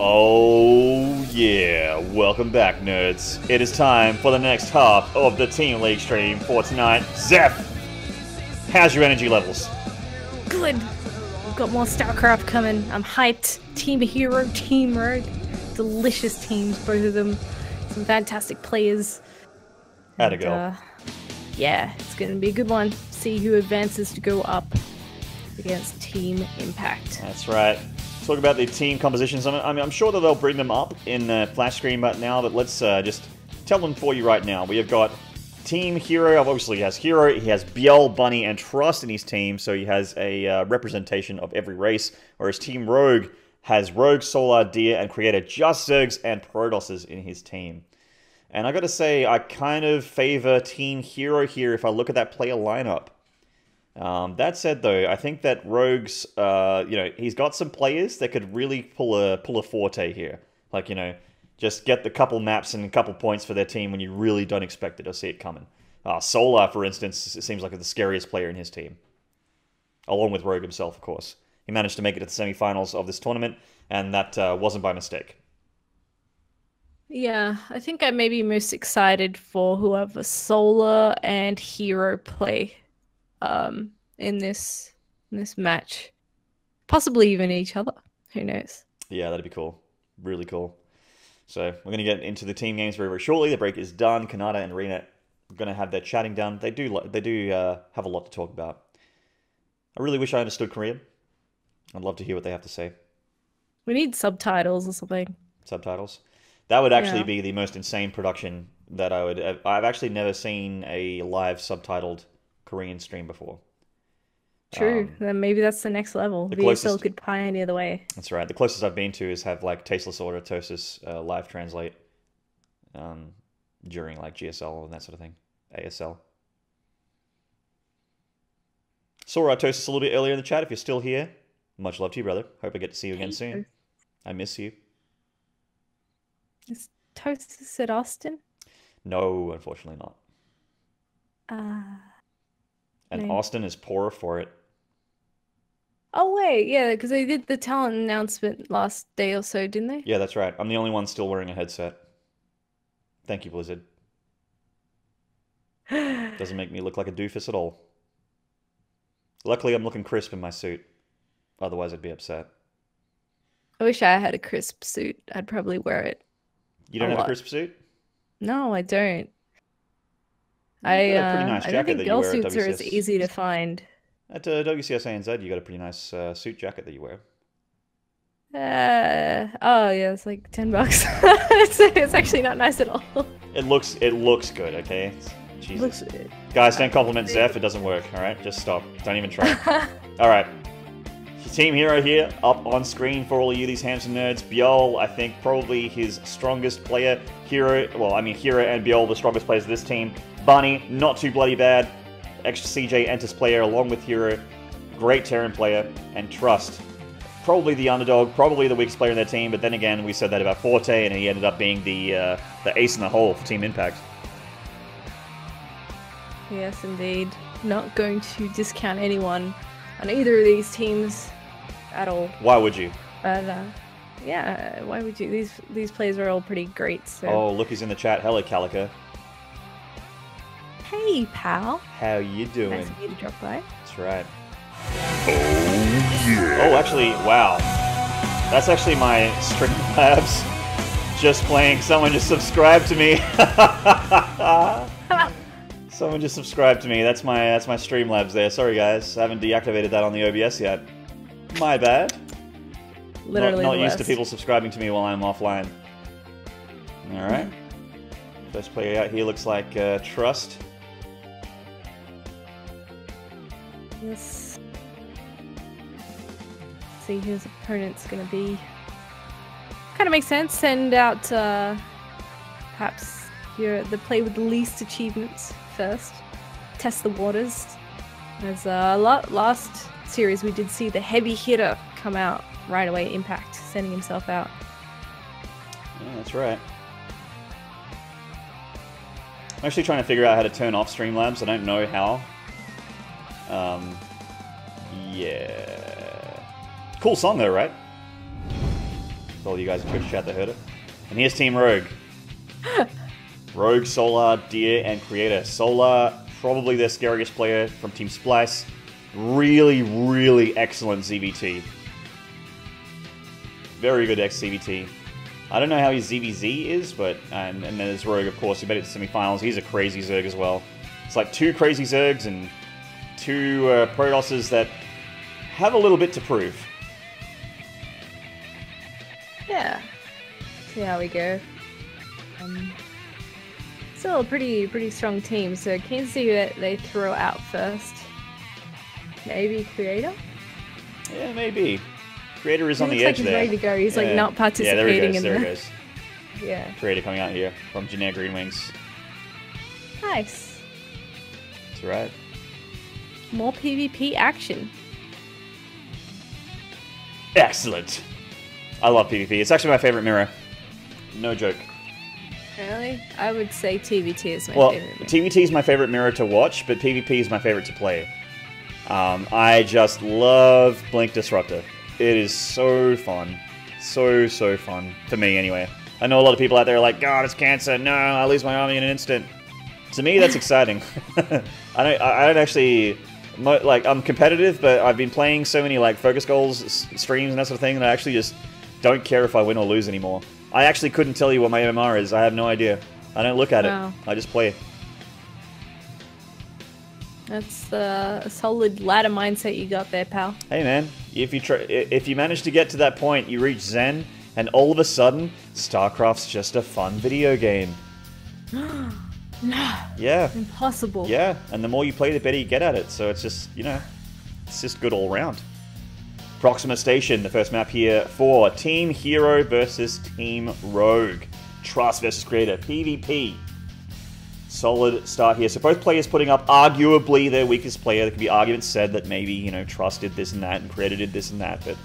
Oh yeah, welcome back nerds. It is time for the next half of the Team League stream for tonight. Zeph, how's your energy levels? Good. We've got more StarCraft coming. I'm hyped. Team herO, Team Rogue. Delicious teams, both of them. Some fantastic players. How'd it go? Yeah, it's going to be a good one. See who advances to go up against Team Impact. That's right. Talk about the team compositions. I'm sure that they'll bring them up in the flash screen right now, but let's just tell them for you right now. We have got Team herO. Obviously, he has herO, he has BL, Bunny, and Trust in his team, so he has a representation of every race, whereas Team Rogue has Rogue, Solar, Deer, and Creator, just Zergs and Protosses in his team. And I gotta say, I kind of favor Team herO here if I look at that player lineup. That said, though, I think that Rogue's, he's got some players that could really pull a forte here. Like, just get the couple maps and a couple points for their team when you really don't expect it or see it coming. Solar, for instance, it seems like the scariest player in his team. Along with Rogue himself, of course. He managed to make it to the semi-finals of this tournament, and that wasn't by mistake. Yeah, I think I may be most excited for whoever Solar and herO play in this match. Possibly even each other. Who knows? Yeah, that'd be cool. Really cool. So we're going to get into the team games very, very shortly. The break is done. Kanata and Rena are going to have their chatting done. They do have a lot to talk about. I really wish I understood Korean. I'd love to hear what they have to say. We need subtitles or something. Subtitles? That would actually be the most insane production that I would... I've actually never seen a live subtitled Korean stream before. True. Then maybe that's the next level. VSTL could pioneer the way. That's right. The closest I've been to is have like Tasteless Autotosis live translate during like GSL and that sort of thing. ASL. Saw Autotosis a little bit earlier in the chat. If you're still here, much love to you, brother. Hope I get to see you again soon. I miss you. Is Tosis at Austin? No, unfortunately not. And no. Austin is poorer for it. Oh, wait, yeah, because they did the talent announcement last day or so, didn't they? Yeah, that's right. I'm the only one still wearing a headset. Thank you, Blizzard. Doesn't make me look like a doofus at all. Luckily, I'm looking crisp in my suit. Otherwise, I'd be upset. I wish I had a crisp suit. I'd probably wear it. You don't have a crisp suit? No, I don't. I got a pretty nice jacket I don't think that you girl wear suits at are as easy to find. At WCS ANZ, you got a pretty nice suit jacket that you wear. Oh yeah, it's like $10. It's actually not nice at all. It looks good, okay? Jesus. Guys, don't compliment Zeph, it doesn't work, alright? Just stop. Don't even try. Alright. Team herO here, up on screen for all of you, these handsome nerds. BL, I think, probably his strongest player. herO and BL, the strongest players of this team. Bunny, not too bloody bad. Extra CJ Entis player along with herO. Great Terran player. And Trust, probably the underdog, probably the weakest player in their team, but then again, we said that about Forte, and he ended up being the ace in the hole for Team Impact. Yes, indeed. Not going to discount anyone on either of these teams at all. Why would you? But yeah, why would you? These players are all pretty great. So. Oh, look, he's in the chat. Hello, Calica. Hey, pal. How you doing? Nice of you to drop by. That's right. Oh yeah. Oh, actually, wow. That's actually my Streamlabs just playing. Someone just subscribed to me. Someone just subscribed to me. That's my Streamlabs there. Sorry guys, I haven't deactivated that on the OBS yet. My bad. Literally not used to people subscribing to me while I'm offline. All right. First player out here looks like Trust. Yes. See who his opponent's gonna be. Kind of makes sense. Send out perhaps the play with the least achievements first. Test the waters. As last series we did see the heavy hitter come out right away. Impact sending himself out. Yeah, that's right. I'm actually trying to figure out how to turn off Streamlabs. I don't know how. Yeah. Cool song though, right? For all you guys in Twitch chat that heard it. And here's Team Rogue. Rogue, Solar, Deer, and Creator. Solar, probably their scariest player from Team Splice. Really, really excellent ZVT. Very good ex-CVT. I don't know how his ZVZ is, but... And then there's Rogue, of course, who made it to semifinals. He's a crazy Zerg as well. It's like 2 crazy Zergs and 2 Protosses that have a little bit to prove. Yeah. See how we go. Still a pretty strong team, so keen to see who they throw out first. Maybe Creator? Yeah, maybe. Creator is on the looks like edge he's there. ready to go. He's like not participating in there he the... goes. Yeah. Creator coming out here from Janair Green Wings. Nice. That's right. More PvP action. Excellent. I love PvP. It's actually my favorite mirror. No joke. Really? I would say TVT is my favorite mirror. TVT is my favorite mirror to watch, but PvP is my favorite to play. I just love Blink Disruptor. It is so fun. So fun. For me, anyway. I know a lot of people out there are like, God, it's cancer. No, I'll lose my army in an instant. To me, that's exciting. I don't actually... Like, I'm competitive, but I've been playing so many, like, focus goals, streams, and that sort of thing, that I actually just don't care if I win or lose anymore. I actually couldn't tell you what my MMR is. I have no idea. I don't look at it. I just play. That's a solid ladder mindset you got there, pal. Hey, man. If you manage to get to that point, you reach Zen, and all of a sudden, StarCraft's just a fun video game. No. Yeah. Impossible. Yeah, and the more you play, the better you get at it. So it's just, you know, it's just good all around. Proxima Station, the first map here for Team herO versus Team Rogue. Trust versus Creator. PvP. Solid start here. So both players putting up arguably their weakest player. There could be arguments said that maybe, you know, Trust did this and that and Creator did this and that. But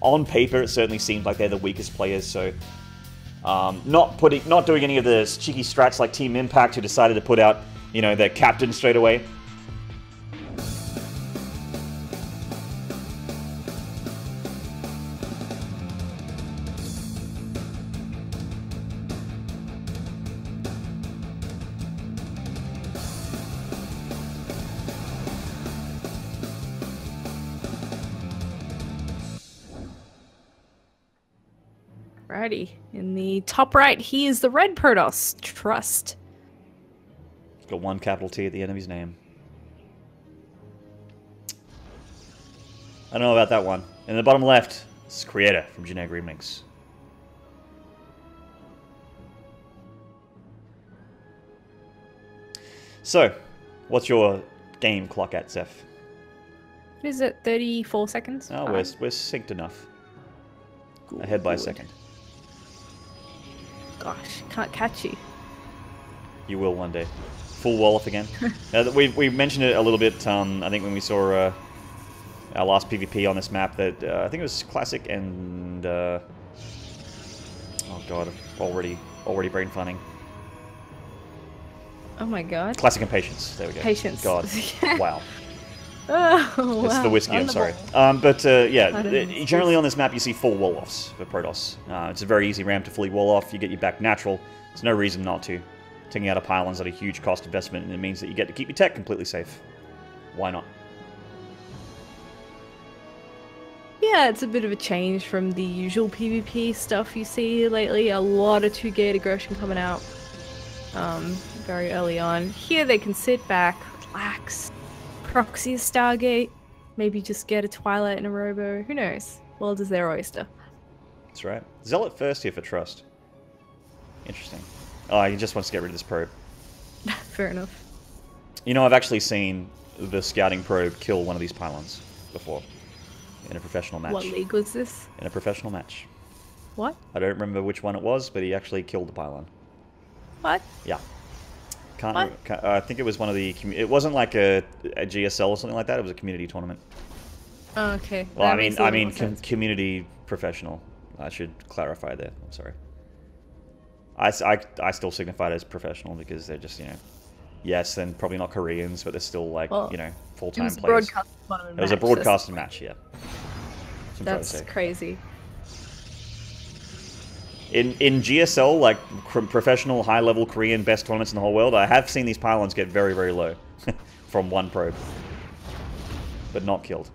on paper, it certainly seems like they're the weakest players. So not doing any of the cheeky strats like Team Impact, who decided to put out, you know, their captain straight away. Alrighty. In the top right, he is the red Protoss. Trust. He's got one capital T at the end of his name. I don't know about that one. In the bottom left, this is Creator from Janair Green Wings. So, what's your game clock at, Zeph? Is it 34 seconds? Oh, we're synced enough. Ahead by a second. Gosh, can't catch you. You will one day. Full wall off again. We mentioned it a little bit, I think when we saw our last PvP on this map, that I think it was Classic and... oh god, already brain funning. Oh my god. Classic and Patience, there we go. Patience. God, wow. Oh, It's wow. the whiskey, I'm sorry. Yeah, generally on this map you see full wall-offs for Protoss. It's a very easy ramp to fully wall-off. You get your back natural. There's no reason not to. Taking out a pylon's at a huge cost investment, and it means that you get to keep your tech completely safe. Why not? Yeah, it's a bit of a change from the usual PvP stuff you see lately. A lot of 2-gate aggression coming out very early on. Here they can sit back, relax, proxy a Stargate, maybe just get a Twilight and a Robo. Who knows? World is their oyster. That's right. Zealot first here for Trust. Interesting. Oh, he just wants to get rid of this probe. Fair enough. You know, I've actually seen the scouting probe kill one of these pylons before. In a professional match. What league was this? In a professional match. What? I don't remember which one it was, but he actually killed the pylon. What? Yeah. I think it was one of the... It wasn't like a GSL or something like that. It was a community tournament. Oh, okay. Well, I mean community professional. I should clarify that. I'm sorry. I still signify it as professional because they're just, you know... Yes, then probably not Koreans, but they're still, like, well, you know, full-time players. It was a broadcasted match, yeah. That's crazy. In GSL, like professional high-level Korean best tournaments in the whole world, I have seen these pylons get very, very low from one probe, but not killed.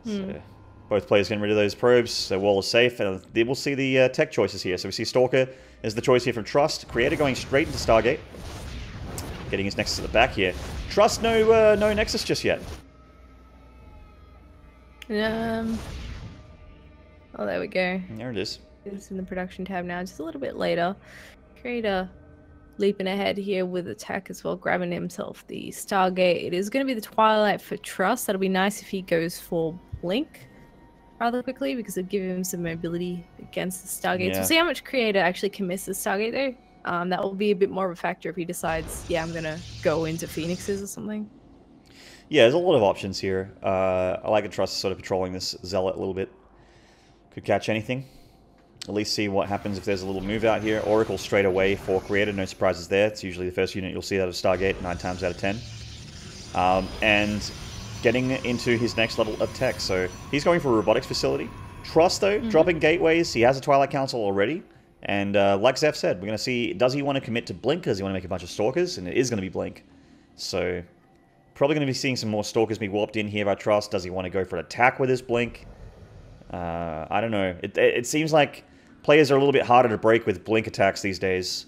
So, both players getting rid of those probes, so wall is safe, and we'll see the tech choices here. So we see Stalker is the choice here from Trust. Creator going straight into Stargate, getting his Nexus at the back here. Trust no Nexus just yet. Oh, there we go. There it is. It's in the production tab now, just a little bit later. Creator leaping ahead here with attack as well, grabbing himself the Stargate. It is going to be the Twilight for Trust. That'll be nice if he goes for Blink rather quickly, because it'll give him some mobility against the Stargate. Yeah. We'll see how much Creator actually commits the Stargate though. That will be a bit more of a factor if he decides, yeah, I'm going to go into Phoenixes or something. Yeah, there's a lot of options here. I like the Trust sort of patrolling this Zealot a little bit. Could catch anything. At least see what happens if there's a little move out here. Oracle straight away for Creator, no surprises there. It's usually the first unit you'll see out of Stargate 9 times out of 10. And getting into his next level of tech. So he's going for a robotics facility. Trust, though, dropping gateways. He has a Twilight Council already. And like Zeph said, we're going to see, does he want to commit to Blink? Does he want to make a bunch of Stalkers? And it is going to be Blink. So probably going to be seeing some more Stalkers be warped in here by Trust. Does he want to go for an attack with his Blink? I don't know. It seems like players are a little bit harder to break with Blink attacks these days.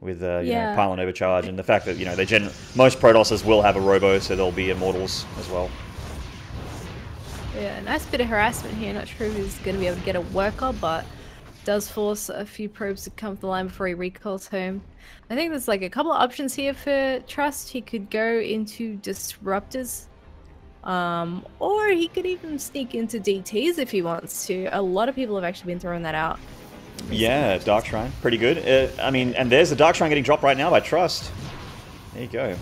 With you know, Pylon Overcharge, and the fact that, you know, most Protosses will have a Robo, so there'll be Immortals as well. Yeah, nice bit of harassment here. Not sure if he's going to be able to get a worker, but does force a few probes to come to the line before he recalls home. I think there's like a couple of options here for Trust. He could go into Disruptors. Or he could even sneak into DTs if he wants to. A lot of people have actually been throwing that out. Yeah, Dark Shrine, pretty good. I mean, and there's the Dark Shrine getting dropped right now by Trust. There you go.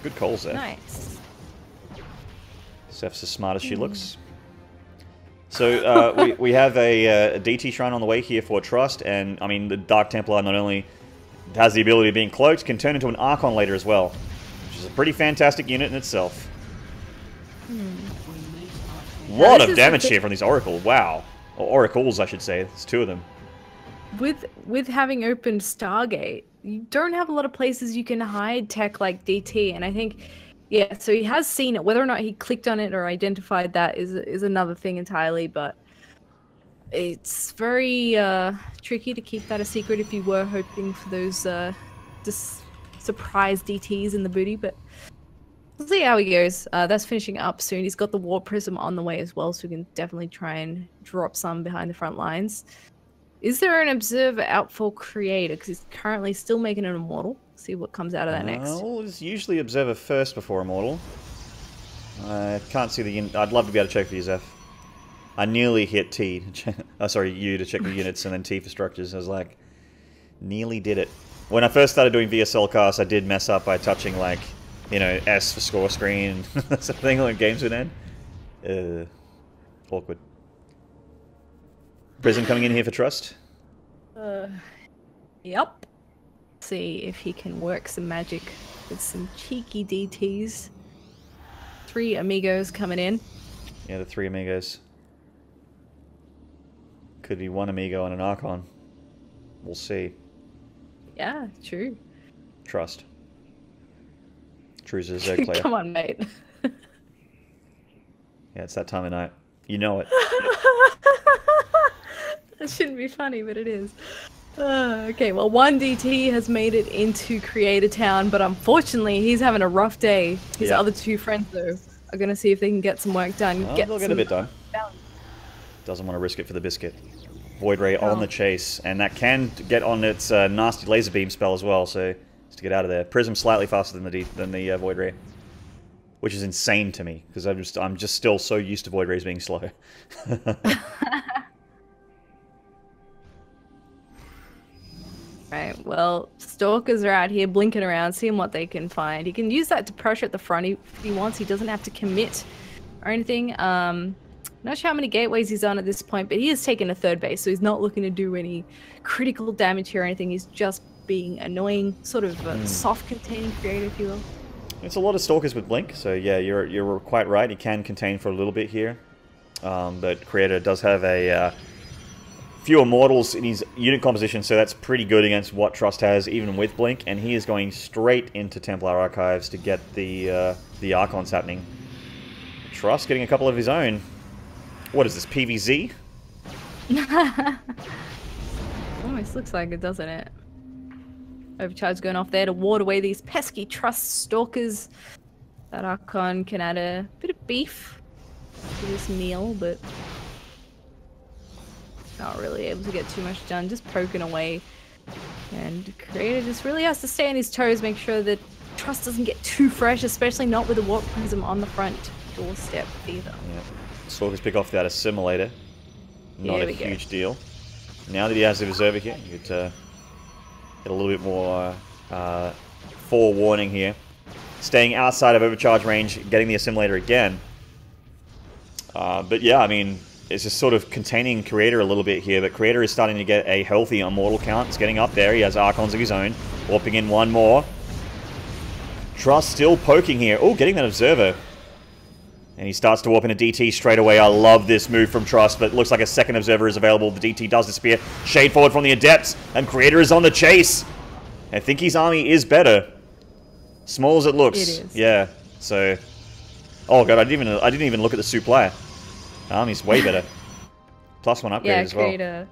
Good calls there. Nice. Zeph's as smart as she looks. So we have a DT Shrine on the way here for Trust, and I mean, the Dark Templar not only has the ability of being cloaked, can turn into an Archon later as well, which is a pretty fantastic unit in itself. A lot of damage here from these Oracle. Wow. Or Oracles, I should say. There's 2 of them. With having opened Stargate, you don't have a lot of places you can hide tech like DT, and I think, yeah, so he has seen it. Whether or not he clicked on it or identified that is another thing entirely, but it's very tricky to keep that a secret if you were hoping for those just surprise DTs in the booty, but we'll see how he goes. That's finishing up soon. He's got the War Prism on the way as well, so we can definitely try and drop some behind the front lines. Is there an Observer out for Creator? Because he's currently still making an Immortal. See what comes out of that next. Well, it's usually Observer first before Immortal. I can't see the unit. I'd love to be able to check for you, Zeph. I nearly hit T. Sorry, U to check the units, and then T for structures. I was like, nearly did it. When I first started doing VSL casts, I did mess up by touching, like, you know, S for score screen, that's the thing when games would end. Awkward. Prison coming in here for Trust. Yep. See if he can work some magic with some cheeky DTs. 3 Amigos coming in. Yeah, the 3 Amigos. Could be 1 Amigo and an Archon. We'll see. Yeah, true. Trust. True's a Zerg player. Come on, mate. Yeah, it's that time of night. You know it. That shouldn't be funny, but it is. Okay, well, 1 DT has made it into Creator Town, but unfortunately, he's having a rough day. His other 2 friends, though, are going to see if they can get some work done. Oh, they'll get a bit done. Doesn't want to risk it for the biscuit. Void Ray on the chase, and that can get on its nasty laser beam spell as well, so just to get out of there. Prism slightly faster than the Void Ray, which is insane to me, because I'm just still so used to Void Rays being slow. Right, well, Stalkers are out here blinking around, seeing what they can find. He can use that to pressure at the front if he wants. He doesn't have to commit or anything. Not sure how many gateways he's on at this point, but he has taken a 3rd base, so he's not looking to do any critical damage here or anything. He's just being annoying, sort of soft containing Creator, if you will. It's a lot of Stalkers with Blink, so yeah, you're quite right. He can contain for a little bit here, but Creator does have a fewer mortals in his unit composition, so that's pretty good against what Trust has, even with Blink. And he is going straight into Templar Archives to get the Archons happening. Trust getting a couple of his own. What is this, PVZ? Almost looks like it, doesn't it? Overcharge going off there to ward away these pesky Trust Stalkers. That Archon can add a bit of beef to this meal, but not really able to get too much done, just poking away. And Creator just really has to stay on his toes, make sure that Trust doesn't get too fresh, especially not with the Warp Prism on the front doorstep either. Yeah. Stalkers pick off that Assimilator. Not a huge deal. Now that he has the Observer here, you get a little bit more forewarning here. Staying outside of overcharge range, getting the Assimilator again. But yeah, I mean, it's just sort of containing Creator a little bit here, but Creator is starting to get a healthy Immortal count. It's getting up there. He has Archons of his own. Warping in one more. Trust still poking here. Oh, getting that Observer. And he starts to warp into DT straight away. I love this move from Trust, but it looks like a second Observer is available. The DT does disappear. Shade forward from the Adepts, and Creator is on the chase. I think his army is better. Small as it looks. It is. Yeah. So, oh god, I didn't even look at the supply. Army's way better. +1 upgrade as well. Creator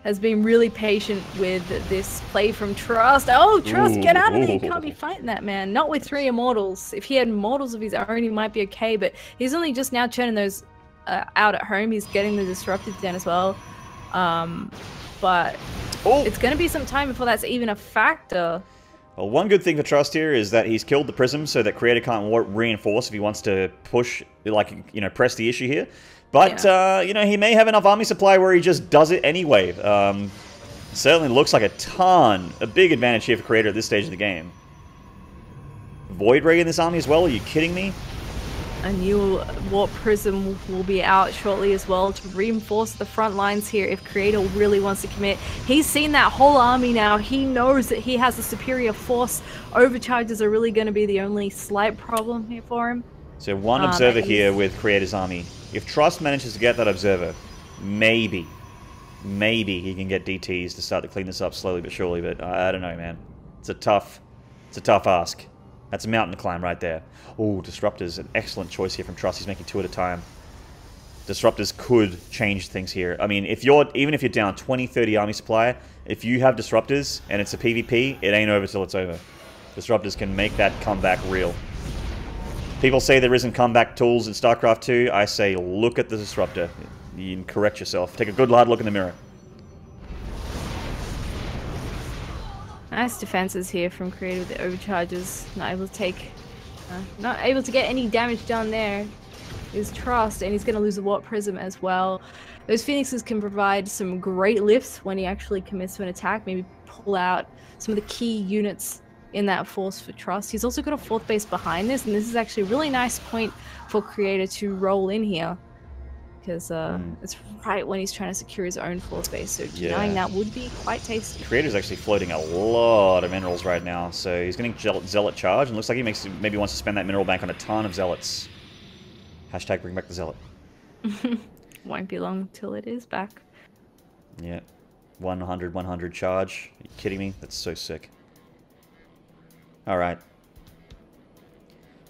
has been really patient with this play from Trust. Oh, Trust, get out of there! You can't be fighting that, man. Not with 3 Immortals. If he had Immortals of his own, he might be okay. But he's only just now churning those out at home. He's getting the Disruptors down as well. But it's going to be some time before that's even a factor. Well, one good thing for Trust here is that he's killed the Prism, so that Creator can't reinforce if he wants to push, like, you know, press the issue here. But, you know, he may have enough army supply where he just does it anyway. Certainly looks like a big advantage here for Creator at this stage of the game. Void Ray in this army as well? Are you kidding me? A new Warp Prism will be out shortly as well to reinforce the front lines here if Creator really wants to commit. He's seen that whole army now. He knows that he has a superior force. Overcharges are really going to be the only slight problem here for him. So one Observer here with Creator's army. If Trust manages to get that Observer, maybe he can get DTs to start to clean this up slowly but surely, but I don't know, man. It's a tough ask. That's a mountain to climb right there. Oh, Disruptors, an excellent choice here from Trust. He's making 2 at a time. Disruptors could change things here. I mean, even if you're down 20, 30 army supply, if you have Disruptors and it's a PvP, it ain't over till it's over. Disruptors can make that comeback real. People say there isn't comeback tools in StarCraft 2. I say look at the Disruptor. You can correct yourself. Take a good hard look in the mirror. Nice defenses here from Creator with the overcharges. Not able to get any damage done there is Trust, and he's going to lose the Warp Prism as well. Those Phoenixes can provide some great lifts when he actually commits to an attack. Maybe pull out some of the key units in that force for Trust. He's also got a 4th base behind this, and this is actually a really nice point for Creator to roll in here. Because it's right when he's trying to secure his own 4th base, so denying that would be quite tasty. Creator's actually floating a lot of minerals right now, so he's getting Zealot charge, and looks like he maybe wants to spend that mineral bank on a ton of Zealots. Hashtag bring back the Zealot. Won't be long till it is back. Yeah. 100 charge. Are you kidding me? That's so sick. Alright.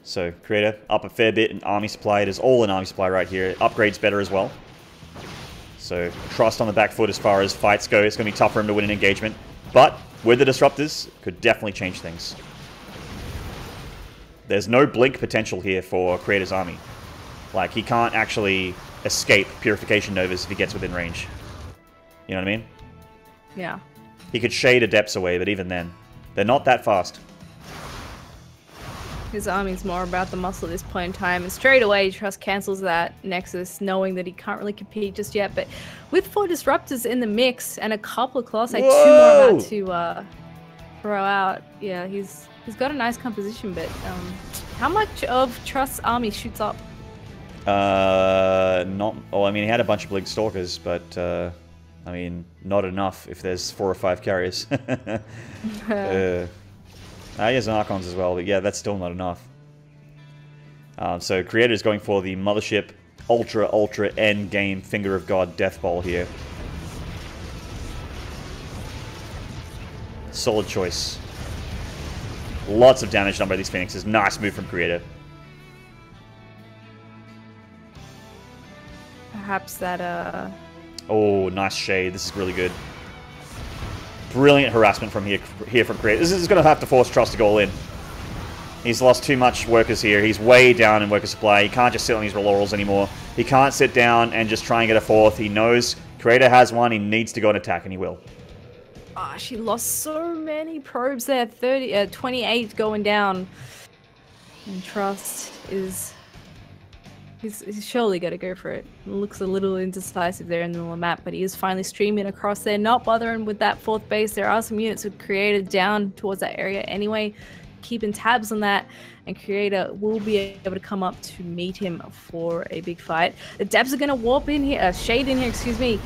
So, Creator, up a fair bit in army supply. It is all in army supply right here. Upgrades better as well. So, Trust on the back foot as far as fights go. It's going to be tough for him to win an engagement. But, with the Disruptors, could definitely change things. There's no blink potential here for Creator's army. Like, he can't actually escape Purification Novas if he gets within range. You know what I mean? Yeah. He could shade Adepts away, but even then, they're not that fast. His army's more about the muscle at this point in time, and straight away Trust cancels that Nexus, knowing that he can't really compete just yet. But with 4 Disruptors in the mix and a couple of Colossi, 2 more about to throw out, yeah, he's got a nice composition. But how much of Trust's army shoots up? Not. Oh, I mean, he had a bunch of Blink Stalkers, but I mean, not enough if there's 4 or 5 carriers. He has Archons as well, but yeah, that's still not enough. So Creator is going for the Mothership Ultra End Game Finger of God Death Ball here. Solid choice. Lots of damage done by these Phoenixes. Nice move from Creator. Perhaps that, Oh, nice shade. This is really good. Brilliant harassment from here from Creator. This is going to have to force Trust to go all in. He's lost too much workers here. He's way down in worker supply. He can't just sit on these laurels anymore. He can't sit down and just try and get a fourth. He knows Creator has one. He needs to go and attack, and he will. Ah, she lost so many probes there. 28 going down. And Trust is... He's surely got to go for it. Looks a little indecisive there in the middle of the map, but he is finally streaming across there, not bothering with that fourth base. There are some units with Creator down towards that area anyway, keeping tabs on that, and Creator will be able to come up to meet him for a big fight. The Debs are going to warp in here, shade in here, excuse me,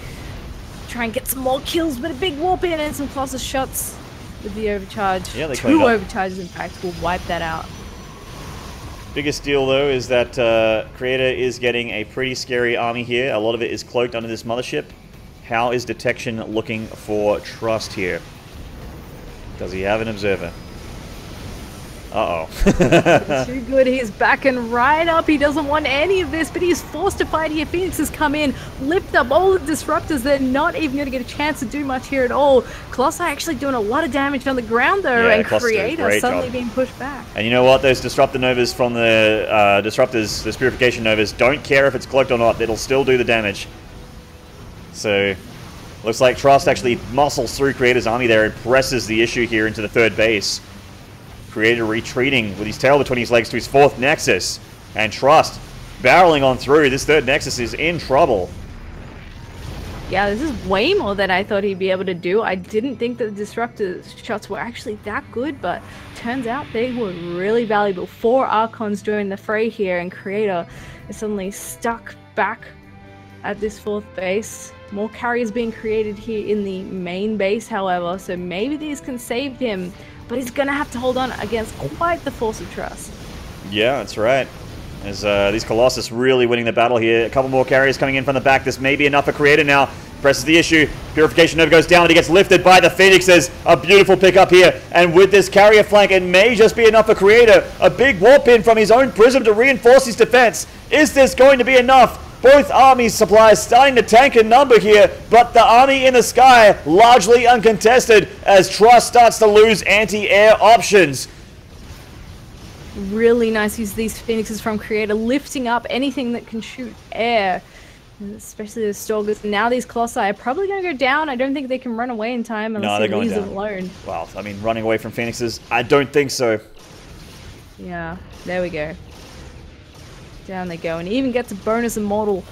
try and get some more kills, but a big warp in and some Colossus shots with the overcharge. Yeah, they 2 overcharges, in fact, will wipe that out. Biggest deal, though, is that Creator is getting a pretty scary army here. A lot of it is cloaked under this mothership. How is Detection looking for Trust here? Does he have an observer? Uh-oh. Too good. He's backing right up. He doesn't want any of this, but he's forced to fight here. Phoenix has come in, lift up all the disruptors. They're not even going to get a chance to do much here at all. Colossi actually doing a lot of damage on the ground, though, yeah, and Creator suddenly being pushed back. And you know what? Those Disruptor Novas from the Disruptors, those Purification Novas, don't care if it's cloaked or not. It'll still do the damage. So, looks like Trust actually muscles through Creator's army there and presses the issue here into the third base. Creator retreating with his tail between his legs to his fourth Nexus. And Trust barreling on through. This third Nexus is in trouble. Yeah, this is way more than I thought he'd be able to do. I didn't think that the Disruptor shots were actually that good, but turns out they were really valuable. 4 Archons during the fray here, and Creator is suddenly stuck back at this fourth base. More carriers being created here in the main base, however, so maybe these can save him. But he's going to have to hold on against quite the force of Trust. Yeah, that's right. As these Colossus really winning the battle here. A couple more carriers coming in from the back. This may be enough for Creator now. Presses the issue. Purification Nova goes down, but he gets lifted by the Phoenixes. A beautiful pickup here. And with this carrier flank, it may just be enough for Creator. A big warp in from his own Prism to reinforce his defense. Is this going to be enough? Both armies' supplies starting to tank in number here, but the army in the sky largely uncontested as Trust starts to lose anti-air options. Really nice use of these Phoenixes from Creator, lifting up anything that can shoot air, especially the Stalkers. Now these Colossi are probably going to go down. I don't think they can run away in time unless he leaves them alone. Well, I mean, running away from Phoenixes, I don't think so. Yeah, there we go. Down they go, and he even gets a bonus immortal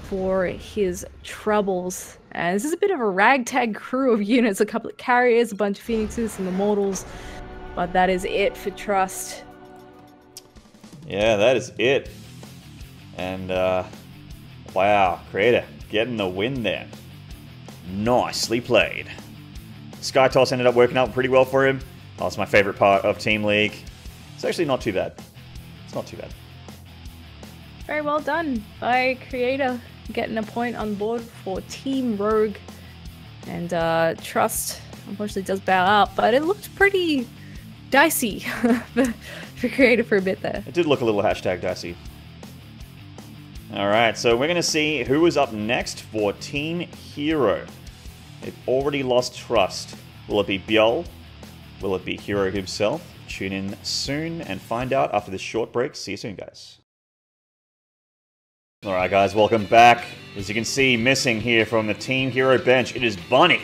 for his troubles. And this is a bit of a ragtag crew of units, a couple of carriers, a bunch of Phoenixes, some immortals, but that is it for Trust. Yeah, that is it. And wow, Creator getting the win there. Nicely played. Sky Toss ended up working out pretty well for him. Oh, it's my favorite part of Team League. It's actually not too bad. It's not too bad. Very well done by Creator, getting a point on board for Team Rogue. And Trust unfortunately does bow out, but it looked pretty dicey for Creator for a bit there. It did look a little hashtag dicey. Alright, so we're going to see who is up next for Team herO. They've already lost Trust. Will it be Bjol? Will it be herO himself? Tune in soon and find out after this short break. See you soon, guys. Alright guys, welcome back. As you can see, missing here from the Team herO bench, it is Bunny.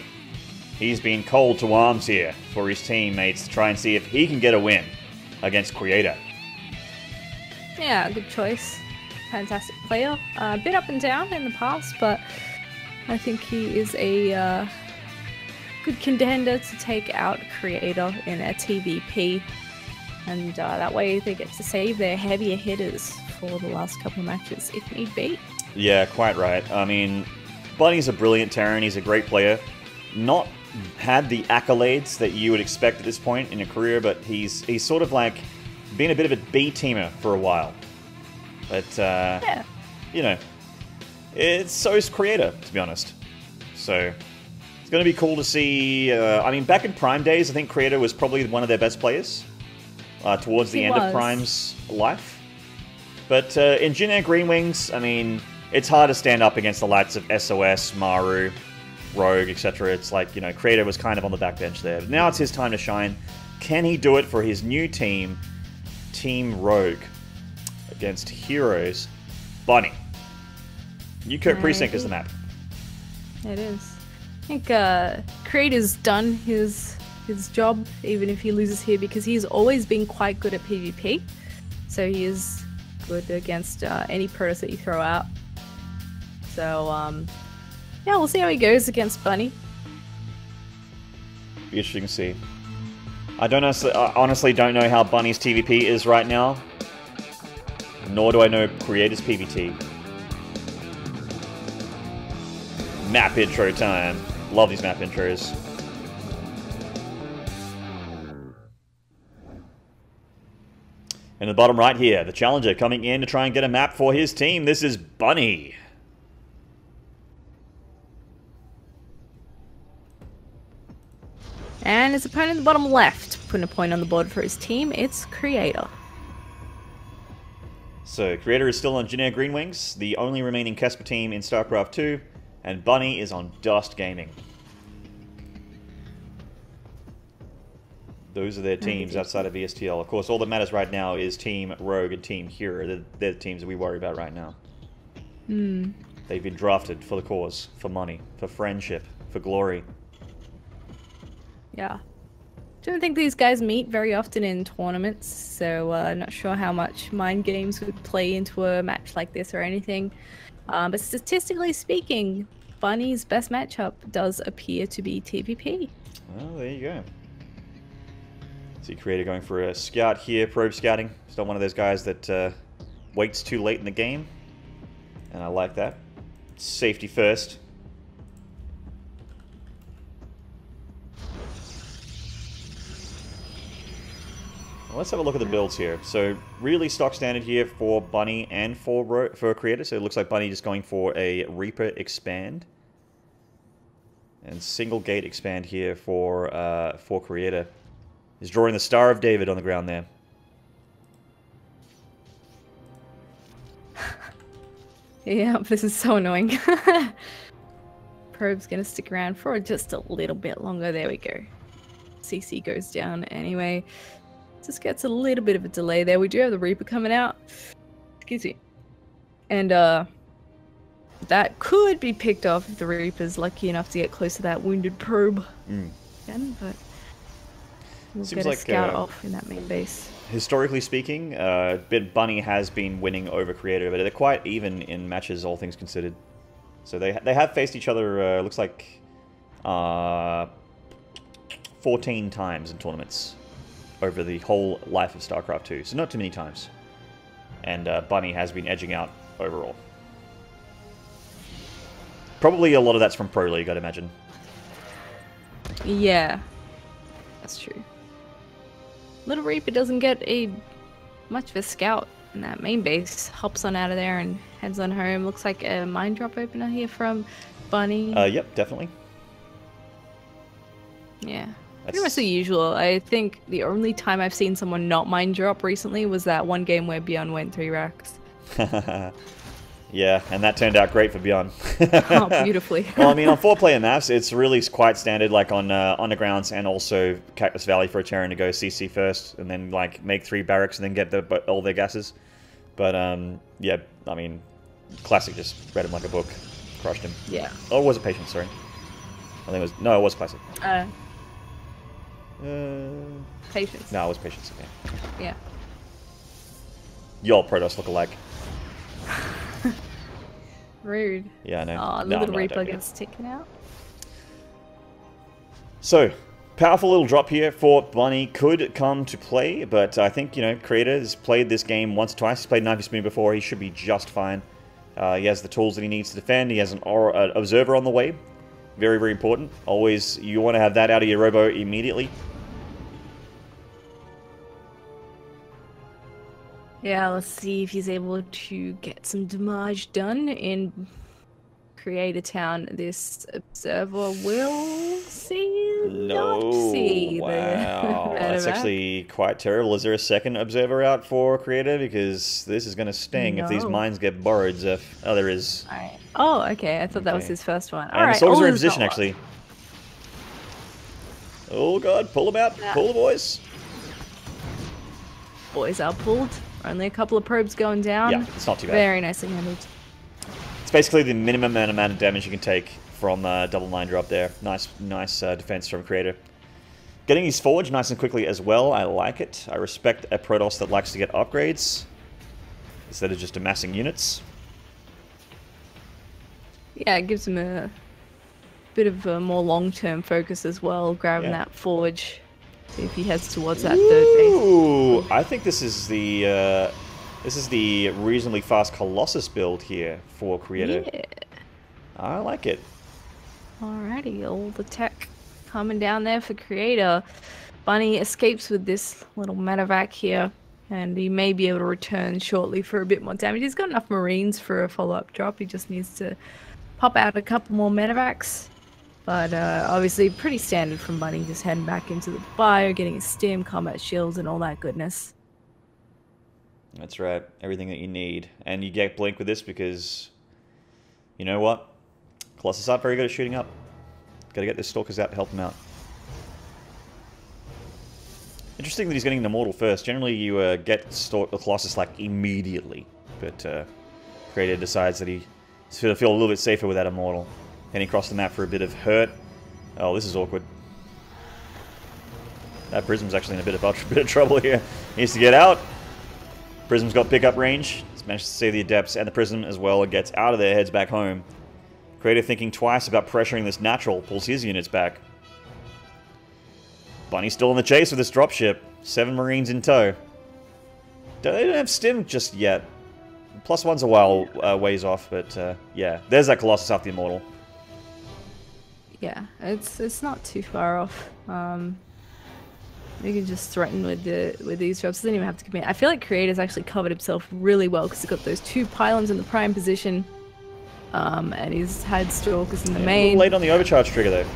He's been called to arms here for his teammates to try and see if he can get a win against Creator. Yeah, good choice. Fantastic player. A bit up and down in the past, but I think he is a good contender to take out Creator in a TVP. And that way they get to save their heavier hitters for the last couple of matches, if need be. Yeah, quite right. I mean, Bunny's a brilliant Terran. He's a great player. Not had the accolades that you would expect at this point in a career, but he's sort of like been a bit of a B-teamer for a while. But, you know, so is Creator, to be honest. So, It's going to be cool to see. I mean, back in Prime days, I think Creator was probably one of their best players towards the end of Prime's life. But in Jin Air Green Wings, I mean, it's hard to stand up against the likes of SOS, Maru, Rogue, etc. It's like, you know, Creator was kind of on the backbench there. But now it's his time to shine. Can he do it for his new team, Team Rogue, against herO's Bunny? Newkirk Precinct is the map. It is. I think Creator's done his job, even if he loses here, because he's always been quite good at PvP. So he is good against any Protoss that you throw out. So, yeah, we'll see how he goes against Bunny. Be interesting to see. I honestly don't know how Bunny's TVP is right now. Nor do I know Creator's PvT. Map intro time. Love these map intros. In the bottom right here, the challenger coming in to try and get a map for his team. This is Bunny. And his opponent in the bottom left, putting a point on the board for his team, it's Creator. So, Creator is still on Jin Air Green Wings, the only remaining Kesper team in StarCraft 2, and Bunny is on Dust Gaming. Those are their teams outside of VSTL. Of course, all that matters right now is Team Rogue and Team herO. They're the teams that we worry about right now. They've been drafted for the cause, for money, for friendship, for glory. Yeah. Don't think these guys meet very often in tournaments, so not sure how much mind games would play into a match like this or anything. But statistically speaking, Bunny's best matchup does appear to be TVP. Well, there you go. See Creator going for a scout here, probe scouting. He's not one of those guys that waits too late in the game, and I like that. Safety first. Let's have a look at the builds here. So, really stock standard here for Bunny and for Creator. So, it looks like Bunny just going for a Reaper expand. And single gate expand here for Creator. He's drawing the Star of David on the ground there. Yeah, this is so annoying. Probe's gonna stick around for just a little bit longer. There we go. CC goes down anyway. Just gets a little bit of a delay there. We do have the Reaper coming out. Excuse me. And that could be picked off if the Reaper's lucky enough to get close to that wounded probe. Again, but we'll Seems get a like, scout off in that main base. Historically speaking, Bunny has been winning over Creator, but they're quite even in matches, all things considered. So they have faced each other, looks like 14 times in tournaments over the whole life of StarCraft 2. So not too many times. And Bunny has been edging out overall. Probably a lot of that's from Pro League, I'd imagine. Yeah, that's true. Little Reaper doesn't get much of a scout in that main base. Hops on out of there and heads on home. Looks like a mine drop opener here from Bunny. Yep, definitely. Yeah. Pretty much the usual. I think the only time I've seen someone not mine drop recently was that one game where Bjorn went 3 racks. Yeah, and that turned out great for Bjorn. Oh, beautifully. Well, I mean, on 4-player maps, it's really quite standard, like on Undergrounds and also Cactus Valley for a Terran to go CC first, and then like make 3 barracks and then get all their gases. But yeah, I mean, Classic just read him like a book, crushed him. Yeah. Oh, was it Patience? Sorry, I think it was. No, it was Classic. Patience. No, it was Patience. Okay. Yeah. Y'all Protoss look alike. Rude. Yeah, I know. Oh, the little Reaper gets taken out. So, powerful little drop here for Bunny could come to play, but I think, you know, Creator has played this game once or twice. He's played Knifey Spoon before. He should be just fine. He has the tools that he needs to defend. He has an Observer on the way. Very, very important. Always, you want to have that out of your robo immediately. Yeah, let's see if he's able to get some damage done in Creator Town, this observer will No, not see wow, the that's medevac. actually quite terrible. Is there a second observer out for Creator? Because this is going to sting if these No. mines get borrowed, Zeph. Oh, there is. Alright. Oh, okay. I thought that was Okay. his first one. And Alright, the stalkers all are in is not position, lost. actually. Oh god, pull them out. Pull the boys. Boys are pulled. Only a couple of probes going down. Yeah, it's not too bad. Very nicely handled. It's basically the minimum amount of damage you can take from double 9 drop there. Nice defense from Creator. Getting his forge nice and quickly as well. I like it. I respect a Protoss that likes to get upgrades instead of just amassing units. Yeah, it gives him a bit of a more long-term focus as well, grabbing Yeah. that forge. See if he heads towards that third base. Ooh, I think this is the reasonably fast Colossus build here for Creator. Yeah. I like it. Alrighty, all the tech coming down there for Creator. Bunny escapes with this little medevac here, and he may be able to return shortly for a bit more damage. He's got enough Marines for a follow-up drop. He just needs to pop out a couple more medevacs. But obviously pretty standard from Bunny, just heading back into the bio, getting his stim, combat shields, and all that goodness. That's right. Everything that you need. And you get Blink with this because, you know what? Colossus aren't very good at shooting up. Gotta get the Stalkers out to help them out. Interesting that he's getting an Immortal first. Generally you get Colossus like immediately. But Creator decides that he's going to feel a little bit safer with that Immortal. Heading across the map for a bit of hurt. Oh, this is awkward. That Prism's actually in a bit of trouble here. He needs to get out. Prism's got pickup range. He's managed to save the Adepts and the Prism as well and gets out of there, heads back home. Creator thinking twice about pressuring this natural, pulls his units back. Bunny's still in the chase with this dropship. 7 Marines in tow. They don't have Stim just yet. +1's a while ways off, but yeah. There's that Colossus after the Immortal. Yeah, it's not too far off. You can just threaten with these drops. Doesn't even have to commit. I feel like Creator's actually covered himself really well because he's got those 2 pylons in the prime position, and he's had Stalkers in the main. A little late on the overcharge trigger though.